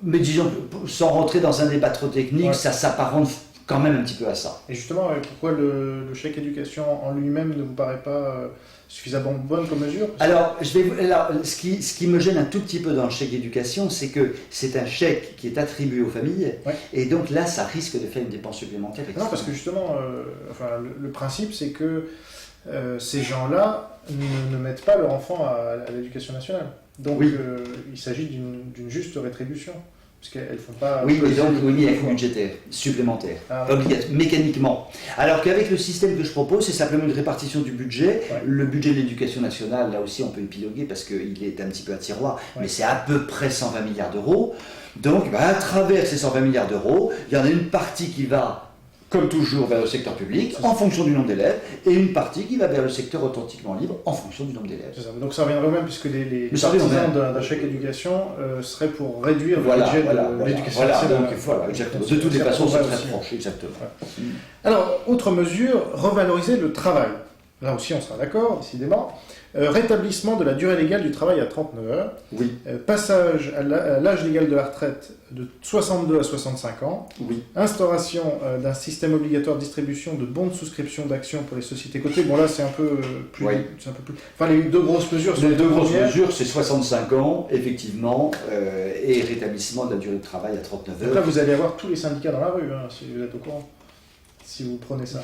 Mais disons, sans rentrer dans un débat trop technique, ça s'apparente quand même un petit peu à ça. Et justement, pourquoi le chèque éducation en lui-même ne vous paraît pas suffisamment bonne comme mesure? Alors, ce qui me gêne un tout petit peu dans le chèque éducation, c'est que c'est un chèque qui est attribué aux familles, et donc là, ça risque de faire une dépense supplémentaire. Non, parce que justement, le principe, c'est que ces gens-là ne mettent pas leur enfant à l'éducation nationale. Donc, il s'agit d'une juste rétribution. Parce qu'elles font pas... Oui, mais donc il y a un coût budgétaire supplémentaire, obligatoire, mécaniquement. Alors qu'avec le système que je propose, c'est simplement une répartition du budget. Ouais. Le budget de l'éducation nationale, là aussi on peut épiloguer parce qu'il est un petit peu à tiroir, mais c'est à peu près 120 milliards d'euros. Donc à travers ces 120 milliards d'euros, il y en a une partie qui va, comme toujours, vers le secteur public, en fonction du nombre d'élèves, et une partie qui va vers le secteur authentiquement libre, en fonction du nombre d'élèves. Donc ça reviendrait au même, puisque les ça revient au partisans même. d'un chèque éducation seraient pour réduire le Voilà, budget voilà, de l'éducation voilà, nationale. donc, voilà, exactement. De toutes les façons, c'est très proche, exactement. Ouais. Alors, autre mesure, revaloriser le travail. Là aussi, on sera d'accord, décidément. Rétablissement de la durée légale du travail à 39 heures. Oui. Passage à l'âge légal de la retraite de 62 à 65 ans. Oui. Instauration d'un système obligatoire de distribution de bons de souscription d'actions pour les sociétés cotées. Bon, là, c'est un peu plus... Oui. C'est un peu plus... Enfin, les deux grosses mesures sont Les deux grosses premières. mesures, c'est 65 ans, effectivement, et rétablissement de la durée de travail à 39 Donc là, heures. vous allez avoir tous les syndicats dans la rue, hein, si vous êtes au courant. Si vous prenez ça.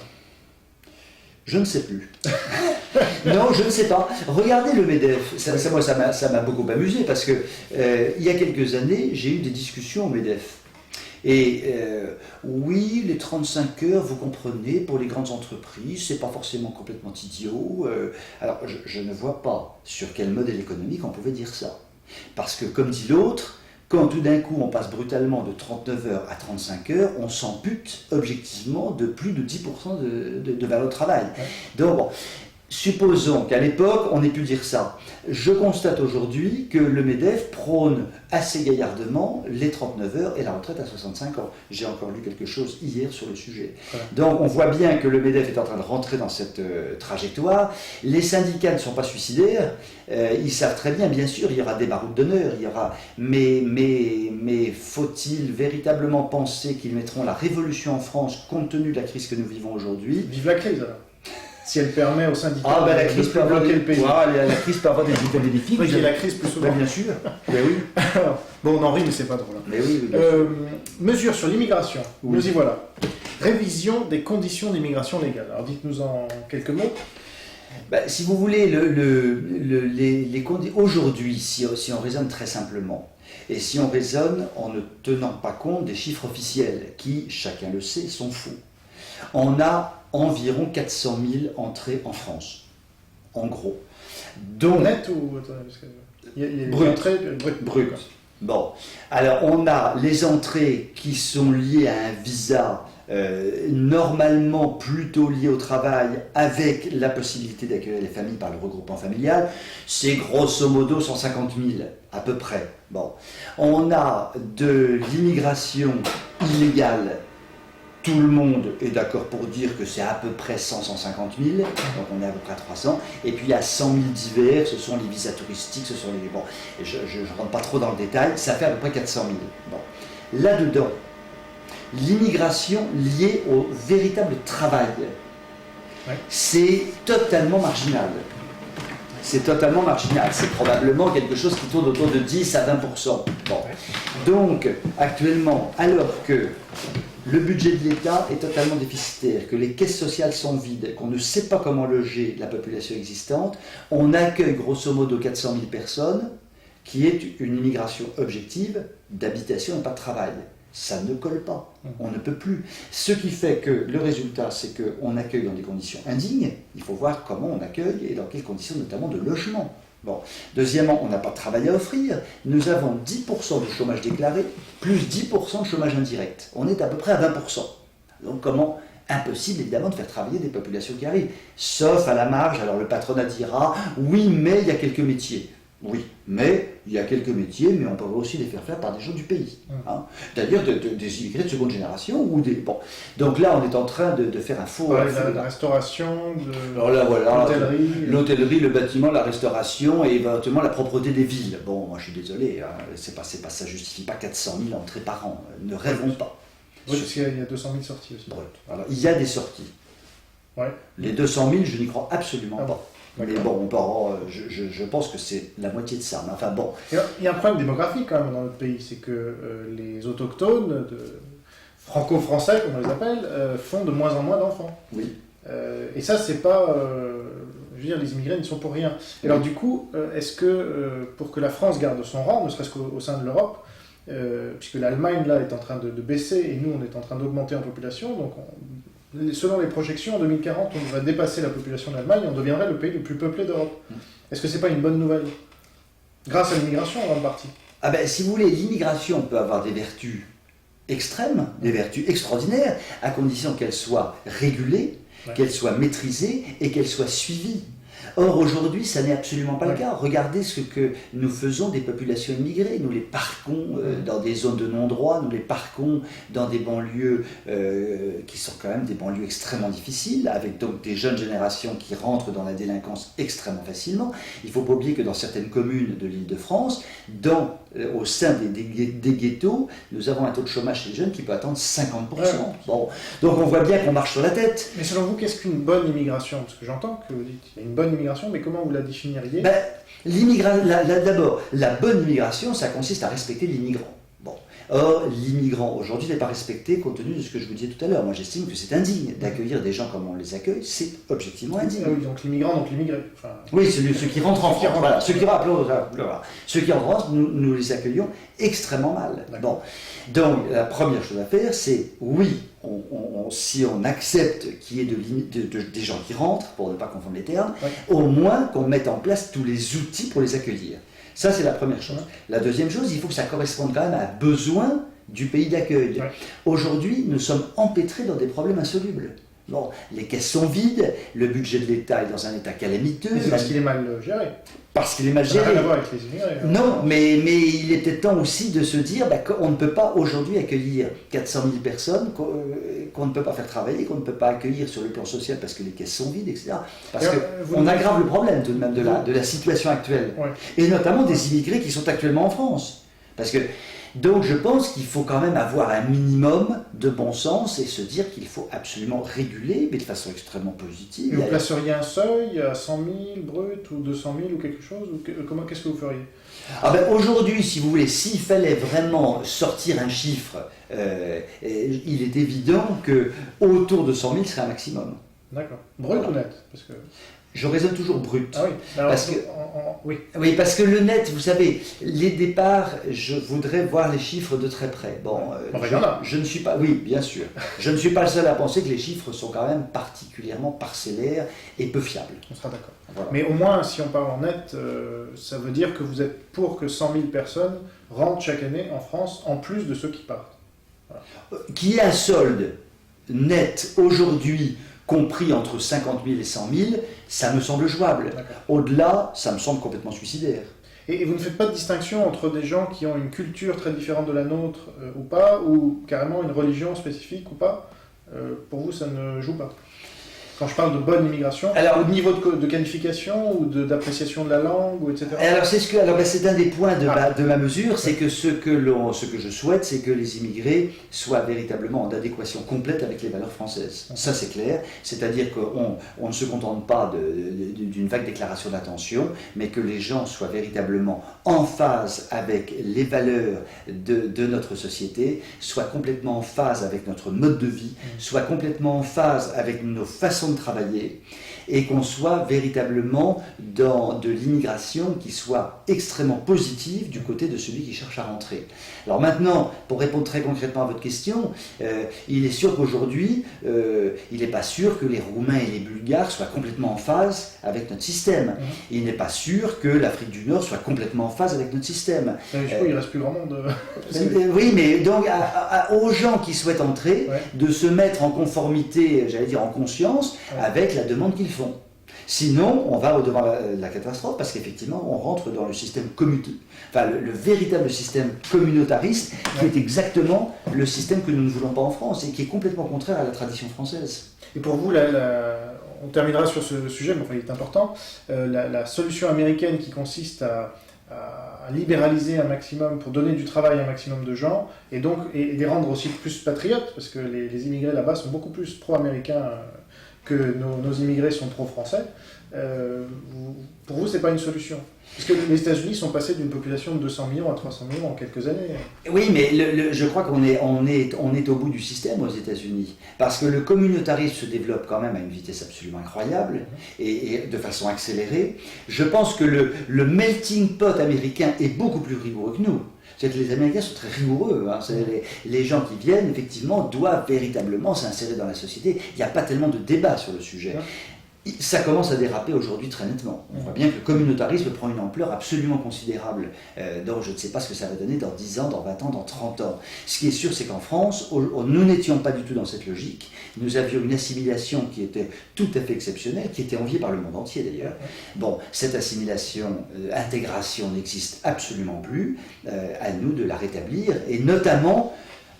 Je ne sais plus. Non, je ne sais pas. Regardez le MEDEF. Moi, ça m'a beaucoup amusé parce que il y a quelques années, j'ai eu des discussions au MEDEF. Et oui, les 35 heures, vous comprenez, pour les grandes entreprises, c'est pas forcément complètement idiot. Alors, je ne vois pas sur quel modèle économique on pouvait dire ça. Parce que, comme dit l'autre, quand tout d'un coup on passe brutalement de 39 heures à 35 heures, on s'ampute objectivement de plus de 10% de valeur de travail. Ouais. Donc, bon, supposons qu'à l'époque on ait pu dire ça. Je constate aujourd'hui que le MEDEF prône assez gaillardement les 39 heures et la retraite à 65 ans. J'ai encore lu quelque chose hier sur le sujet. Ouais. Donc on voit bien que le MEDEF est en train de rentrer dans cette trajectoire. Les syndicats ne sont pas suicidaires. Ils savent très bien sûr, il y aura des barouds d'honneur, mais faut-il véritablement penser qu'ils mettront la révolution en France compte tenu de la crise que nous vivons aujourd'hui? Vive la crise, alors. si elle permet aux syndicats Ah, ben la de crise peut avoir bloquer des... le pays. Voilà, la crise peut avoir des effets bénéfiques. Oui, qu'il y ait la crise plus souvent. Ben, bien sûr. Ben oui. Bon, on en rit, mais c'est pas drôle. Mais oui, oui, bien Mesures sur l'immigration. Oui. Nous y voilà. Révision des conditions d'immigration légale. Alors dites-nous en quelques mots. Ben, si vous voulez, aujourd'hui, si on raisonne très simplement, et si on raisonne en ne tenant pas compte des chiffres officiels, qui, chacun le sait, sont faux, on a environ 400 000 entrées en France, en gros. Donc, Net ou... Attendez, parce que... Il y a des Brut. entrées brut. Bon, alors on a les entrées qui sont liées à un visa normalement plutôt lié au travail, avec la possibilité d'accueillir les familles par le regroupement familial. C'est grosso modo 150 000 à peu près. Bon, on a de l'immigration illégale. Tout le monde est d'accord pour dire que c'est à peu près 100-150 000, donc on est à peu près à 300. Et puis il y a 100 000 divers, ce sont les visas touristiques, ce sont les... Bon, et je ne rentre pas trop dans le détail, ça fait à peu près 400 000. Bon. Là-dedans, l'immigration liée au véritable travail, c'est totalement marginal. C'est totalement marginal. C'est probablement quelque chose qui tourne autour de 10 à 20%. Bon. Donc, actuellement, alors que le budget de l'État est totalement déficitaire, que les caisses sociales sont vides, qu'on ne sait pas comment loger la population existante, on accueille grosso modo 400 000 personnes, qui est une immigration objective d'habitation et pas de travail. Ça ne colle pas, on ne peut plus. Ce qui fait que le résultat, c'est qu'on accueille dans des conditions indignes. Il faut voir comment on accueille et dans quelles conditions, notamment de logement. Bon. Deuxièmement, on n'a pas de travail à offrir. Nous avons 10% de chômage déclaré, plus 10% de chômage indirect. On est à peu près à 20%. Donc comment? Impossible évidemment de faire travailler des populations qui arrivent. Sauf à la marge, alors le patronat dira, oui, mais il y a quelques métiers. Oui, mais il y a quelques métiers, mais on peut aussi les faire faire par des gens du pays. Hein. C'est-à-dire des immigrés de seconde génération ou des... Bon. Donc là, on est en train de faire un faux... la restauration, alors là, voilà, l'hôtellerie, le bâtiment, la restauration et éventuellement la propreté des villes. Bon, moi je suis désolé, hein, ça ne justifie pas 400 000 entrées par an. Ne rêvons pas. Oui, parce qu'il y a 200 000 sorties aussi. Brut. Alors, il y a des sorties. Ouais. Les 200 000, je n'y crois absolument pas. Mais bon, je pense que c'est la moitié de ça. Mais enfin bon. Il y a un problème démographique quand même dans notre pays, c'est que les autochtones, franco-français comme on les appelle, font de moins en moins d'enfants. Oui. Et ça, c'est pas... je veux dire, les immigrés ne sont pour rien. Et alors du coup, est-ce que pour que la France garde son rang, ne serait-ce qu'au sein de l'Europe, puisque l'Allemagne là est en train de baisser et nous on est en train d'augmenter en population, donc selon les projections, en 2040, on devrait dépasser la population de l'Allemagne et on deviendrait le pays le plus peuplé d'Europe. Est-ce que c'est pas une bonne nouvelle? Grâce à l'immigration, en grande partie. Ah ben, si vous voulez, l'immigration peut avoir des vertus extrêmes, des vertus extraordinaires, à condition qu'elle soit régulée, qu'elle soit maîtrisée et qu'elle soit suivie. Or, aujourd'hui, ça n'est absolument pas le cas. Regardez ce que nous faisons des populations immigrées. Nous les parquons dans des zones de non-droit, nous les parquons dans des banlieues qui sont quand même des banlieues extrêmement difficiles, avec donc des jeunes générations qui rentrent dans la délinquance extrêmement facilement. Il ne faut pas oublier que dans certaines communes de l'Île-de-France, au sein des ghettos, nous avons un taux de chômage chez les jeunes qui peut atteindre 50%. Bon. Donc on voit bien qu'on marche sur la tête. Mais selon vous, qu'est-ce qu'une bonne immigration? Parce que j'entends que vous dites qu'il y a une bonne immigration, mais comment vous la définiriez? D'abord, la bonne immigration, ça consiste à respecter l'immigrant. Bon. Or, l'immigrant aujourd'hui n'est pas respecté compte tenu de ce que je vous disais tout à l'heure. Moi, j'estime que c'est indigne d'accueillir des gens comme on les accueille, c'est objectivement indigne. Ah oui, donc l'immigrant, donc l'immigré. Enfin... Oui, ceux qui rentrent en France. Voilà, ceux qui rentrent en France, nous les accueillons extrêmement mal. Bon. Donc, la première chose à faire, c'est, oui, si on accepte qu'il y ait des gens qui rentrent, pour ne pas confondre les termes, au moins qu'on mette en place tous les outils pour les accueillir. Ça, c'est la première chose. La deuxième chose, il faut que ça corresponde quand même à un besoin du pays d'accueil. Aujourd'hui, nous sommes empêtrés dans des problèmes insolubles. Bon, les caisses sont vides, le budget de l'État est dans un état calamiteux. C'est parce qu'il est mal géré. Parce qu'il est mal géré. Ça n'a rien à voir avec les immigrés. Non, mais il est peut-être temps aussi de se dire qu'on ne peut pas aujourd'hui accueillir 400 000 personnes, qu'on ne peut pas faire travailler, qu'on ne peut pas accueillir sur le plan social parce que les caisses sont vides, etc. Parce qu'on aggrave le problème tout de même de la situation actuelle. Et notamment des immigrés qui sont actuellement en France. Parce que Donc je pense qu'il faut quand même avoir un minimum de bon sens et se dire qu'il faut absolument réguler, mais de façon extrêmement positive. Et vous placeriez un seuil à 100 000 brut ou 200 000 ou quelque chose qu'est-ce que vous feriez? Aujourd'hui, si vous voulez, s'il fallait vraiment sortir un chiffre, il est évident que autour de 100 000 serait un maximum. D'accord. Brut ou net? Parce que... Je raisonne toujours brut. Ah oui. Alors, parce que, oui. Oui, parce que le net, vous savez, les départs, je voudrais voir les chiffres de très près. Bon, je ne suis pas, oui, bien sûr. Je ne suis pas le seul à penser que les chiffres sont quand même particulièrement parcellaires et peu fiables. On sera d'accord. Voilà. Mais au moins, si on parle en net, ça veut dire que vous êtes pour que 100 000 personnes rentrent chaque année en France, en plus de ceux qui partent. Voilà. Qu'il y ait un solde net aujourd'hui compris entre 50 000 et 100 000, ça me semble jouable. Au-delà, ça me semble complètement suicidaire. Et vous ne faites pas de distinction entre des gens qui ont une culture très différente de la nôtre ou pas, ou carrément une religion spécifique ou pas? Pour vous, ça ne joue pas? Quand je parle de bonne immigration, au niveau de qualification ou d'appréciation de la langue, ou etc. Alors c'est un des points de ma mesure, c'est que ce que je souhaite, c'est que les immigrés soient véritablement en adéquation complète avec les valeurs françaises. Ça c'est clair, c'est-à-dire qu'on ne se contente pas d'une vague déclaration d'intention, mais que les gens soient véritablement en phase avec les valeurs de notre société, soient complètement en phase avec notre mode de vie, soient complètement en phase avec nos façons de travailler, et qu'on soit véritablement dans de l'immigration qui soit extrêmement positive du côté de celui qui cherche à rentrer. Alors maintenant, pour répondre très concrètement à votre question, il est sûr qu'aujourd'hui, il n'est pas sûr que les Roumains et les Bulgares soient complètement en phase avec notre système. Il n'est pas sûr que l'Afrique du Nord soit complètement en phase avec notre système. Du coup, il ne reste plus grand monde. Oui, mais donc aux gens qui souhaitent entrer, de se mettre en conformité, j'allais dire en conscience, avec la demande qu'ils font. Sinon, on va devant la catastrophe parce qu'effectivement, on rentre dans le système le véritable système communautariste qui est exactement le système que nous ne voulons pas en France et qui est complètement contraire à la tradition française. Et pour vous, on terminera sur ce sujet, mais enfin, il est important, la solution américaine qui consiste à libéraliser un maximum pour donner du travail à un maximum de gens et donc et les rendre aussi plus patriotes parce que les immigrés là-bas sont beaucoup plus pro-américains que nos immigrés sont pro-français. Pour vous, c'est pas une solution? Parce que les États-Unis sont passés d'une population de 200 millions à 300 millions en quelques années. Oui, mais je crois qu'on est au bout du système aux États-Unis. Parce que le communautarisme se développe quand même à une vitesse absolument incroyable et de façon accélérée. Je pense que le melting pot américain est beaucoup plus rigoureux que nous. C'est que les Américains sont très rigoureux. Hein. Les gens qui viennent, effectivement, doivent véritablement s'insérer dans la société. Il n'y a pas tellement de débat sur le sujet. Ça commence à déraper aujourd'hui très nettement. On voit bien que le communautarisme prend une ampleur absolument considérable. Donc je ne sais pas ce que ça va donner dans 10 ans, dans 20 ans, dans 30 ans. Ce qui est sûr, c'est qu'en France, nous n'étions pas du tout dans cette logique. Nous avions une assimilation qui était tout à fait exceptionnelle, qui était enviée par le monde entier d'ailleurs. Bon, cette assimilation, intégration n'existe absolument plus. À nous de la rétablir, et notamment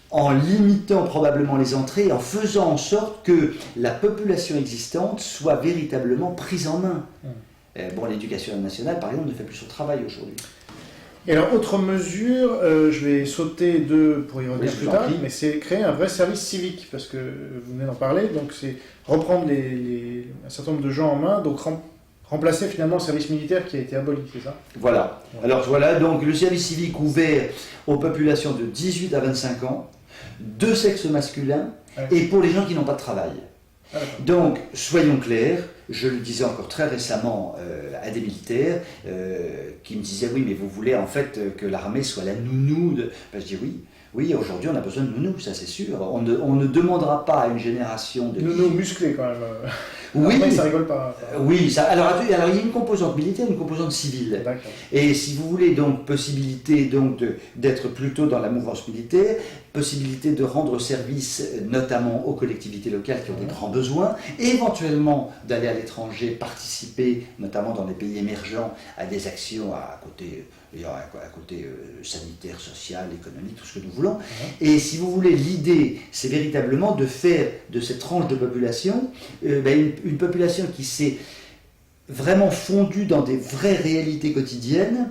en limitant probablement les entrées, en faisant en sorte que la population existante soit véritablement prise en main. L'éducation nationale, par exemple, ne fait plus son travail aujourd'hui. Et alors, autre mesure, je vais sauter pour y revenir plus tard, mais c'est créer un vrai service civique, parce que vous venez d'en parler, donc c'est reprendre un certain nombre de gens en main, donc remplacer finalement le service militaire qui a été aboli, c'est ça? Voilà. Alors voilà, donc le service civique ouvert aux populations de 18 à 25 ans, de sexe masculin, et pour les gens qui n'ont pas de travail. Donc, soyons clairs, je le disais encore très récemment à des militaires qui me disaient « Oui, mais vous voulez en fait que l'armée soit la nounou de... » Je dis « Oui, aujourd'hui on a besoin de nounou, ça c'est sûr. On ne demandera pas à une génération de... Nounou musclé quand même. Oui, après, ça rigole pas. Oui, alors il y a une composante militaire, une composante civile. Et si vous voulez donc possibilité d'être plutôt dans la mouvance militaire, possibilité de rendre service notamment aux collectivités locales qui ont des grands besoins, éventuellement d'aller à l'étranger, participer notamment dans les pays émergents à des actions à côté sanitaire, social, économique, tout ce que nous voulons. Et si vous voulez, l'idée, c'est véritablement de faire de cette tranche de population une population qui s'est vraiment fondue dans des vraies réalités quotidiennes,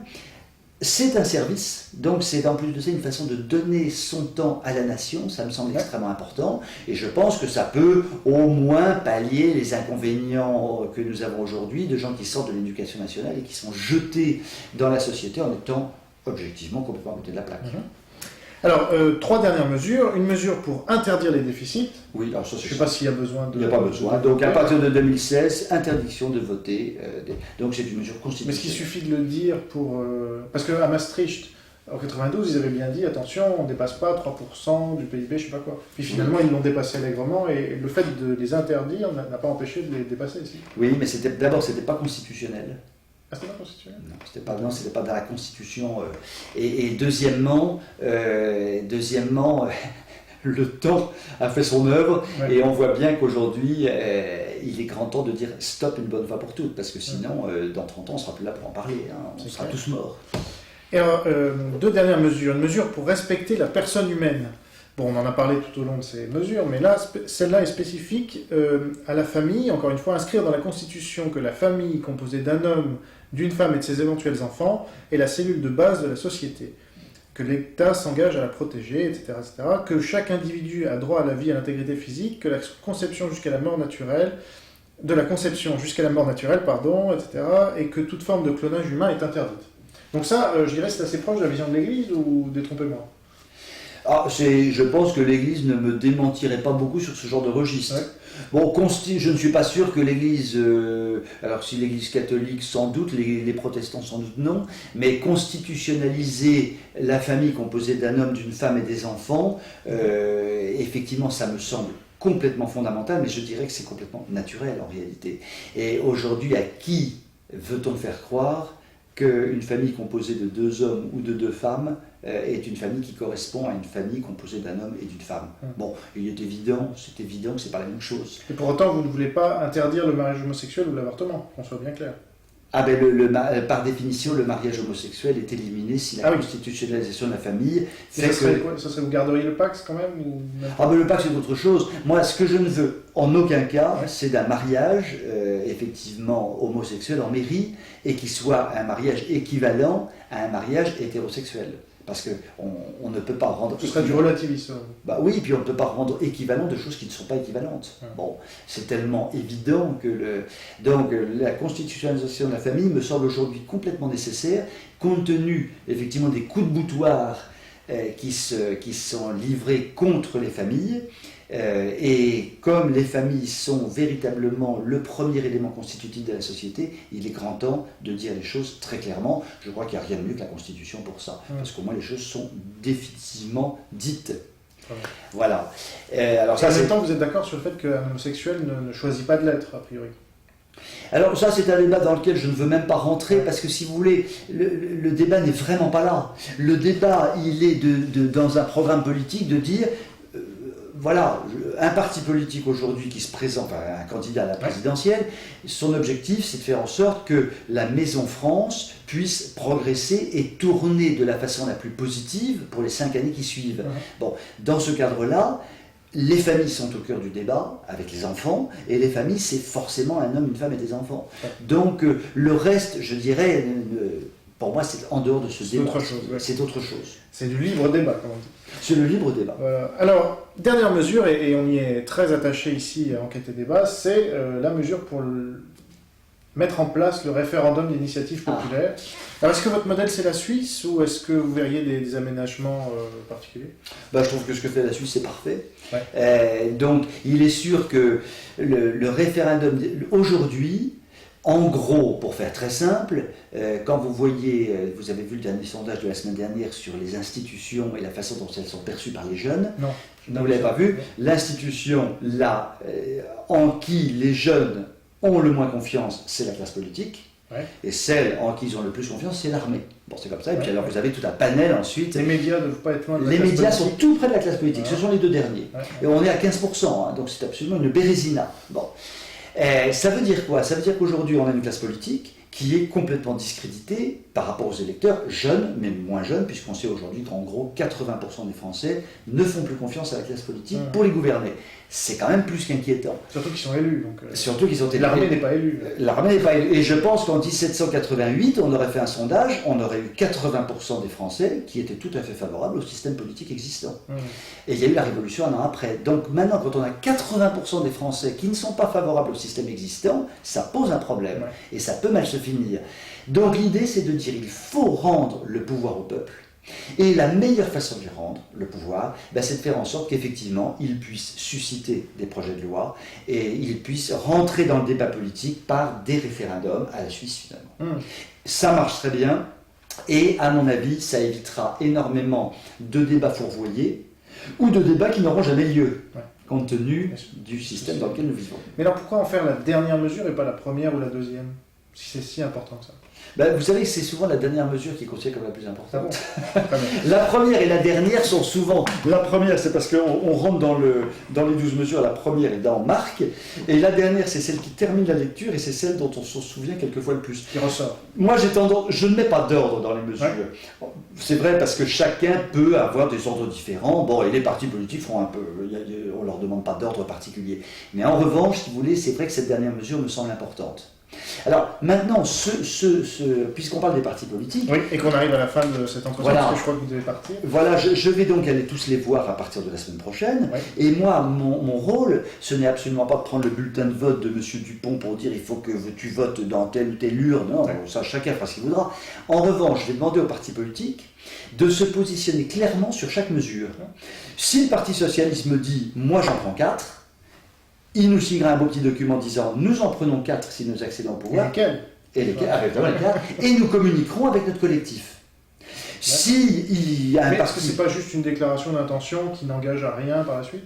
C'est un service, donc c'est en plus de ça une façon de donner son temps à la nation, ça me semble extrêmement important, et je pense que ça peut au moins pallier les inconvénients que nous avons aujourd'hui de gens qui sortent de l'éducation nationale et qui sont jetés dans la société en étant objectivement complètement à côté de la plaque. Alors, 3 dernières mesures. Une mesure pour interdire les déficits. Oui, alors ça, je ne sais pas s'il y a besoin de... Il n'y a pas besoin. Donc à partir de 2016, interdiction de voter. Donc c'est une mesure constitutionnelle. Mais est-ce qu'il suffit de le dire pour... Parce qu'à Maastricht, en 92, ils avaient bien dit, attention, on ne dépasse pas 3% du PIB, je ne sais pas quoi. Puis finalement, ils l'ont dépassé allègrement, et le fait de les interdire n'a pas empêché de les dépasser ici. Oui, mais d'abord, ce n'était pas constitutionnel. Ah, c'était pas constitutionnel? Non, c'était pas dans la Constitution. Et deuxièmement, le temps a fait son œuvre, et on voit bien qu'aujourd'hui, il est grand temps de dire stop une bonne fois pour toutes, parce que sinon, dans 30 ans, on ne sera plus là pour en parler, hein, on sera tous morts. Et alors, 2 dernières mesures. Une mesure pour respecter la personne humaine. Bon, on en a parlé tout au long de ces mesures, mais là, celle-là est spécifique à la famille. Encore une fois, inscrire dans la Constitution que la famille composée d'un homme, d'une femme et de ses éventuels enfants est la cellule de base de la société, que l'État s'engage à la protéger, etc., etc., que chaque individu a droit à la vie et à l'intégrité physique, que la conception jusqu'à la mort naturelle, de la conception jusqu'à la mort naturelle, etc., et que toute forme de clonage humain est interdite. Donc ça, je dirais, c'est assez proche de la vision de l'Église, ou détrompez-moi? Je pense que l'Église ne me démentirait pas beaucoup sur ce genre de registre. Bon, je ne suis pas sûr que l'Église, alors si l'Église catholique sans doute, les protestants sans doute non, mais constitutionnaliser la famille composée d'un homme, d'une femme et des enfants, effectivement ça me semble complètement fondamental, mais je dirais que c'est complètement naturel en réalité. Et aujourd'hui, à qui veut-on faire croire qu'une famille composée de 2 hommes ou de 2 femmes est une famille qui correspond à une famille composée d'un homme et d'une femme? Bon, c'est évident que c'est pas la même chose. Et pour autant, vous ne voulez pas interdire le mariage homosexuel ou l'avortement, qu'on soit bien clair. Ah ben par définition, le mariage homosexuel est éliminé si la constitutionnalisation de la famille fait ça serait vous garderiez le Pax quand même ou... Ah ben le Pax c'est autre chose. Moi, ce que je ne veux en aucun cas, c'est d'un mariage effectivement homosexuel en mairie et qui soit un mariage équivalent à un mariage hétérosexuel. Parce qu'on ne peut pas rendre... Ce serait du relativisme. Bah oui, puis on ne peut pas rendre équivalent de choses qui ne sont pas équivalentes. Bon, c'est tellement évident que donc la constitutionnalisation de la famille me semble aujourd'hui complètement nécessaire, compte tenu effectivement des coups de boutoir qui sont livrés contre les familles. Et comme les familles sont véritablement le premier élément constitutif de la société, il est grand temps de dire les choses très clairement. Je crois qu'il n'y a rien de mieux que la Constitution pour ça, parce qu'au moins les choses sont définitivement dites. Voilà. Alors en même temps, vous êtes d'accord sur le fait qu'un homosexuel ne choisit pas de l'être, a priori? Alors ça, c'est un débat dans lequel je ne veux même pas rentrer, parce que si vous voulez, le débat n'est vraiment pas là. Le débat, il est dans un programme politique de dire... Voilà, un parti politique aujourd'hui qui se présente, un candidat à la présidentielle, son objectif c'est de faire en sorte que la Maison France puisse progresser et tourner de la façon la plus positive pour les 5 années qui suivent. Bon, dans ce cadre-là, les familles sont au cœur du débat avec les enfants, et les familles c'est forcément un homme, une femme et des enfants. Donc le reste, je dirais... Pour moi, c'est en dehors de ce débat. C'est autre chose. C'est du libre débat, comme on dit. C'est le libre débat. Alors, dernière mesure, et on y est très attaché ici à Enquête et Débat, c'est la mesure pour mettre en place le référendum d'initiative populaire. Alors, est-ce que votre modèle, c'est la Suisse, ou est-ce que vous verriez des aménagements particuliers? Je trouve que ce que fait la Suisse, c'est parfait. Donc, il est sûr que le référendum, aujourd'hui... En gros, pour faire très simple, quand vous voyez, vous avez vu le dernier sondage de la semaine dernière sur les institutions et la façon dont elles sont perçues par les jeunes. Non. Vous ne l'avez pas vu. L'institution, là, en qui les jeunes ont le moins confiance, c'est la classe politique. Et celle en qui ils ont le plus confiance, c'est l'armée. Bon, c'est comme ça. Et puis alors, vous avez tout un panel ensuite. Les médias ne doivent pas être loin de la classe politique. Les médias sont tout près de la classe politique. Ce sont les 2 derniers. Et on est à 15%, donc c'est absolument une bérésina. Bon. Ça veut dire quoi? Ça veut dire qu'aujourd'hui, on a une classe politique qui est complètement discréditée par rapport aux électeurs, jeunes, mais moins jeunes, puisqu'on sait aujourd'hui qu'en gros 80% des Français ne font plus confiance à la classe politique pour les gouverner. C'est quand même plus qu'inquiétant. Surtout qu'ils sont élus. Surtout qu'ils sont élus. L'armée n'est pas élue. L'armée n'est pas élue. Et je pense qu'en 1788, on aurait fait un sondage, on aurait eu 80% des Français qui étaient tout à fait favorables au système politique existant. Et il y a eu la Révolution un an après. Donc maintenant, quand on a 80% des Français qui ne sont pas favorables au système existant, ça pose un problème. Et ça peut mal se finir. Donc l'idée, c'est de dire il faut rendre le pouvoir au peuple. Et la meilleure façon de lui rendre le pouvoir, c'est de faire en sorte qu'effectivement, il puisse susciter des projets de loi et il puisse rentrer dans le débat politique par des référendums à la Suisse finalement. Ça marche très bien et à mon avis, ça évitera énormément de débats fourvoyés ou de débats qui n'auront jamais lieu. Compte tenu du système dans lequel nous vivons. Mais alors pourquoi en faire la dernière mesure et pas la première ou la deuxième, si c'est si important que ça? Vous savez que c'est souvent la dernière mesure qui est considérée comme la plus importante. Ah bon. La première et la dernière sont souvent... La première, c'est parce qu'on rentre dans les 12 mesures, la première est dans marque, et la dernière, c'est celle qui termine la lecture, et c'est celle dont on s'en souvient quelquefois le plus. Qui ressort. Moi, je ne mets pas d'ordre dans les mesures. C'est vrai parce que chacun peut avoir des ordres différents. Et les partis politiques font un peu... On ne leur demande pas d'ordre particulier. Mais en revanche, si vous voulez, c'est vrai que cette dernière mesure me semble importante. Alors maintenant, puisqu'on parle des partis politiques... Oui, et qu'on arrive à la fin de cet entretien, parce que je crois que vous devez partir. Voilà, je vais donc aller tous les voir à partir de la semaine prochaine. Et moi, mon rôle, ce n'est absolument pas de prendre le bulletin de vote de M. Dupont pour dire il faut que tu votes dans telle ou telle urne. Non, ça, chacun fera ce qu'il voudra. En revanche, je vais demander aux partis politiques de se positionner clairement sur chaque mesure. Si le Parti Socialiste me dit « moi j'en prends 4 », il nous signera un beau petit document disant « nous en prenons 4 si nous accédons au pouvoir ». Et lesquels et nous communiquerons avec notre collectif. Est-ce que c'est pas juste une déclaration d'intention qui n'engage à rien par la suite?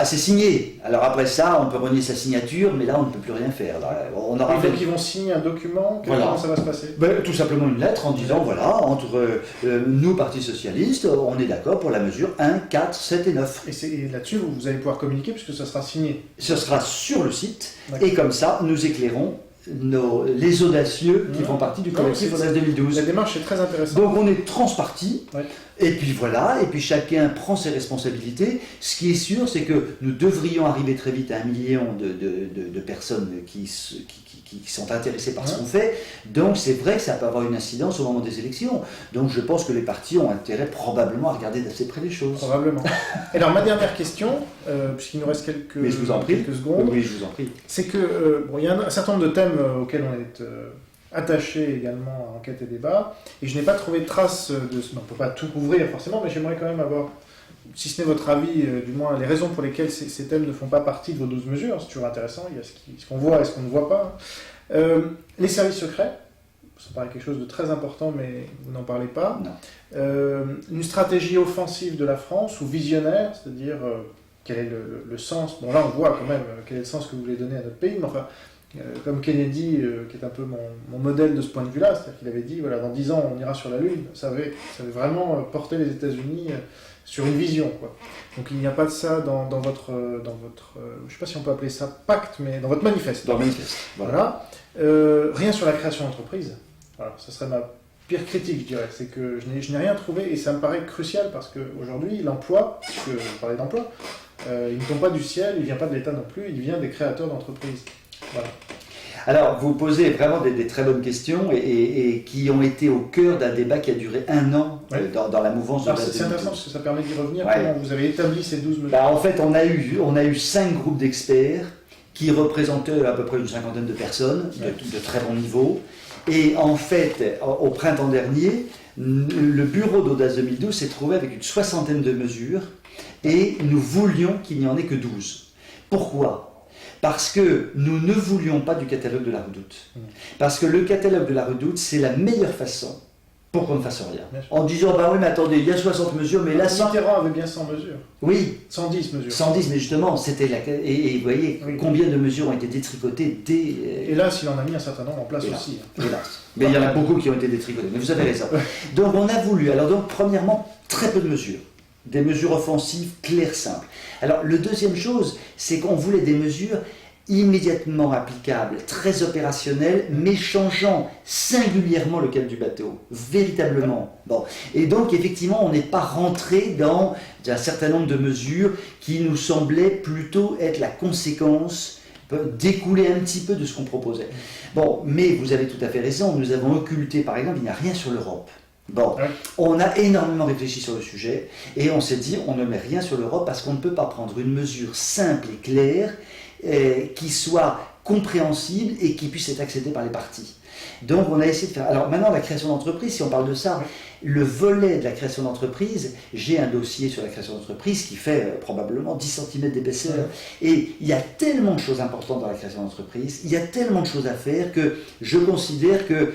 C'est signé. Alors après ça, on peut renier sa signature, mais là, on ne peut plus rien faire. Donc ils vont signer un document, comment ça va se passer? Tout simplement une lettre en disant, entre nous, Parti Socialiste, on est d'accord pour la mesure 1, 4, 7 et 9. Et là-dessus, vous allez pouvoir communiquer puisque ça sera signé? Ce sera sur le site, et comme ça, nous éclairons les audacieux qui font partie du collectif Audace 2012. La démarche est très intéressante. Donc on est transparti, et puis voilà, et puis chacun prend ses responsabilités. Ce qui est sûr, c'est que nous devrions arriver très vite à 1 million de personnes qui sont intéressées par ce qu'on fait. Donc c'est vrai que ça peut avoir une incidence au moment des élections. Donc je pense que les partis ont intérêt probablement à regarder d'assez près les choses. Probablement. Alors ma dernière question, puisqu'il nous reste quelques secondes. Oui, je vous en prie. C'est que il y a un certain nombre de thèmes auxquels on est attaché également à Enquête et Débat, et je n'ai pas trouvé de traces de ce. On ne peut pas tout couvrir forcément, mais j'aimerais quand même avoir, si ce n'est votre avis, du moins les raisons pour lesquelles ces thèmes ne font pas partie de vos 12 mesures. C'est toujours intéressant, il y a ce qu'on voit et ce qu'on ne voit pas. Les services secrets, ça paraît quelque chose de très important, mais vous n'en parlez pas. Une stratégie offensive de la France, ou visionnaire, c'est-à-dire quel est le sens. Bon là on voit quand même quel est le sens que vous voulez donner à notre pays, mais enfin, comme Kennedy, qui est un peu mon modèle de ce point de vue-là, c'est-à-dire qu'il avait dit, dans 10 ans on ira sur la Lune, ça avait vraiment porté les États-Unis sur une vision, quoi. Donc il n'y a pas de ça dans votre je ne sais pas si on peut appeler ça pacte, mais dans votre manifeste. Dans le manifeste. Voilà. Rien sur la création d'entreprise. Voilà, ça serait ma pire critique, je dirais. C'est que je n'ai rien trouvé, et ça me paraît crucial, parce qu'aujourd'hui, l'emploi, puisque vous parlez d'emploi, il ne tombe pas du ciel, il ne vient pas de l'État non plus, il vient des créateurs d'entreprises. Voilà. Alors, vous posez vraiment des très bonnes questions et qui ont été au cœur d'un débat qui a duré 1 an dans la mouvance de la C'est intéressant parce que ça permet d'y revenir. Comment vous avez établi ces 12 mesures? En fait, on a eu 5 groupes d'experts qui représentaient à peu près une 50aine de personnes de très bon niveau. Et en fait, au printemps dernier, le bureau d'Audace 2012 s'est trouvé avec une 60aine de mesures et nous voulions qu'il n'y en ait que 12. Pourquoi ? Parce que nous ne voulions pas du catalogue de la Redoute. Parce que le catalogue de la Redoute, c'est la meilleure façon pour qu'on ne fasse rien. En disant, oui, mais attendez, il y a 60 mesures, mais là... Mitterrand avait bien 100 mesures. Oui. 110 mesures. 110, mais justement, c'était la... Et vous voyez, combien de mesures ont été détricotées dès... Hélas, il en a mis un certain nombre en place aussi. Hélas. Mais il y en a beaucoup qui ont été détricotées, mais vous avez raison. Donc on a voulu, premièrement, très peu de mesures. Des mesures offensives, claires, simples. Alors, la deuxième chose, c'est qu'on voulait des mesures immédiatement applicable, très opérationnel, mais changeant singulièrement le cap du bateau, véritablement. Bon. Et donc, effectivement, on n'est pas rentré dans un certain nombre de mesures qui nous semblaient plutôt être la conséquence, découler un petit peu de ce qu'on proposait. Bon, mais vous avez tout à fait raison, nous avons occulté, par exemple, il n'y a rien sur l'Europe. Bon, on a énormément réfléchi sur le sujet et on s'est dit on ne met rien sur l'Europe parce qu'on ne peut pas prendre une mesure simple et claire qui soit compréhensible et qui puisse être acceptée par les parties. Donc on a essayé de faire... Alors maintenant la création d'entreprise, si on parle de ça, le volet de la création d'entreprise, j'ai un dossier sur la création d'entreprise qui fait probablement 10 cm d'épaisseur et il y a tellement de choses importantes dans la création d'entreprise, il y a tellement de choses à faire que je considère que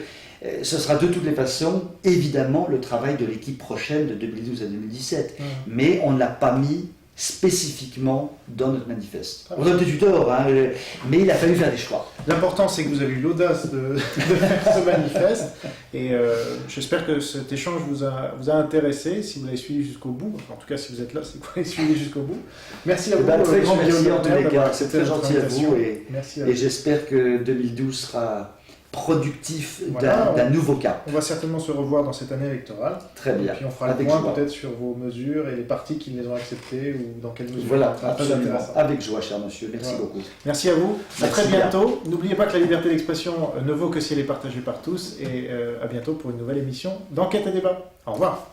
ce sera de toutes les façons, évidemment, le travail de l'équipe prochaine de 2012 à 2017. Mais on ne l'a pas mis spécifiquement dans notre manifeste. On a peut-être eu tort, hein, mais il a fallu faire des choix. L'important, c'est que vous avez eu l'audace de faire ce manifeste. Et j'espère que cet échange vous a intéressé, si vous l'avez suivi jusqu'au bout. En tout cas, si vous êtes là, c'est que vous l'avez suivi jusqu'au bout. Merci à vous. Très grand merci en tous les cas. C'est très gentil à vous. Merci et j'espère que 2012 sera productif voilà, d'un nouveau cap. On va certainement se revoir dans cette année électorale. Très bien. Et puis on fera le point peut-être sur vos mesures et les partis qui les ont acceptées ou dans quelle mesure. Voilà, absolument. Avec joie, cher monsieur. Merci beaucoup. Merci à vous. À très bientôt. N'oubliez pas que la liberté d'expression ne vaut que si elle est partagée par tous. Et à bientôt pour une nouvelle émission d'Enquête et Débat. Au revoir.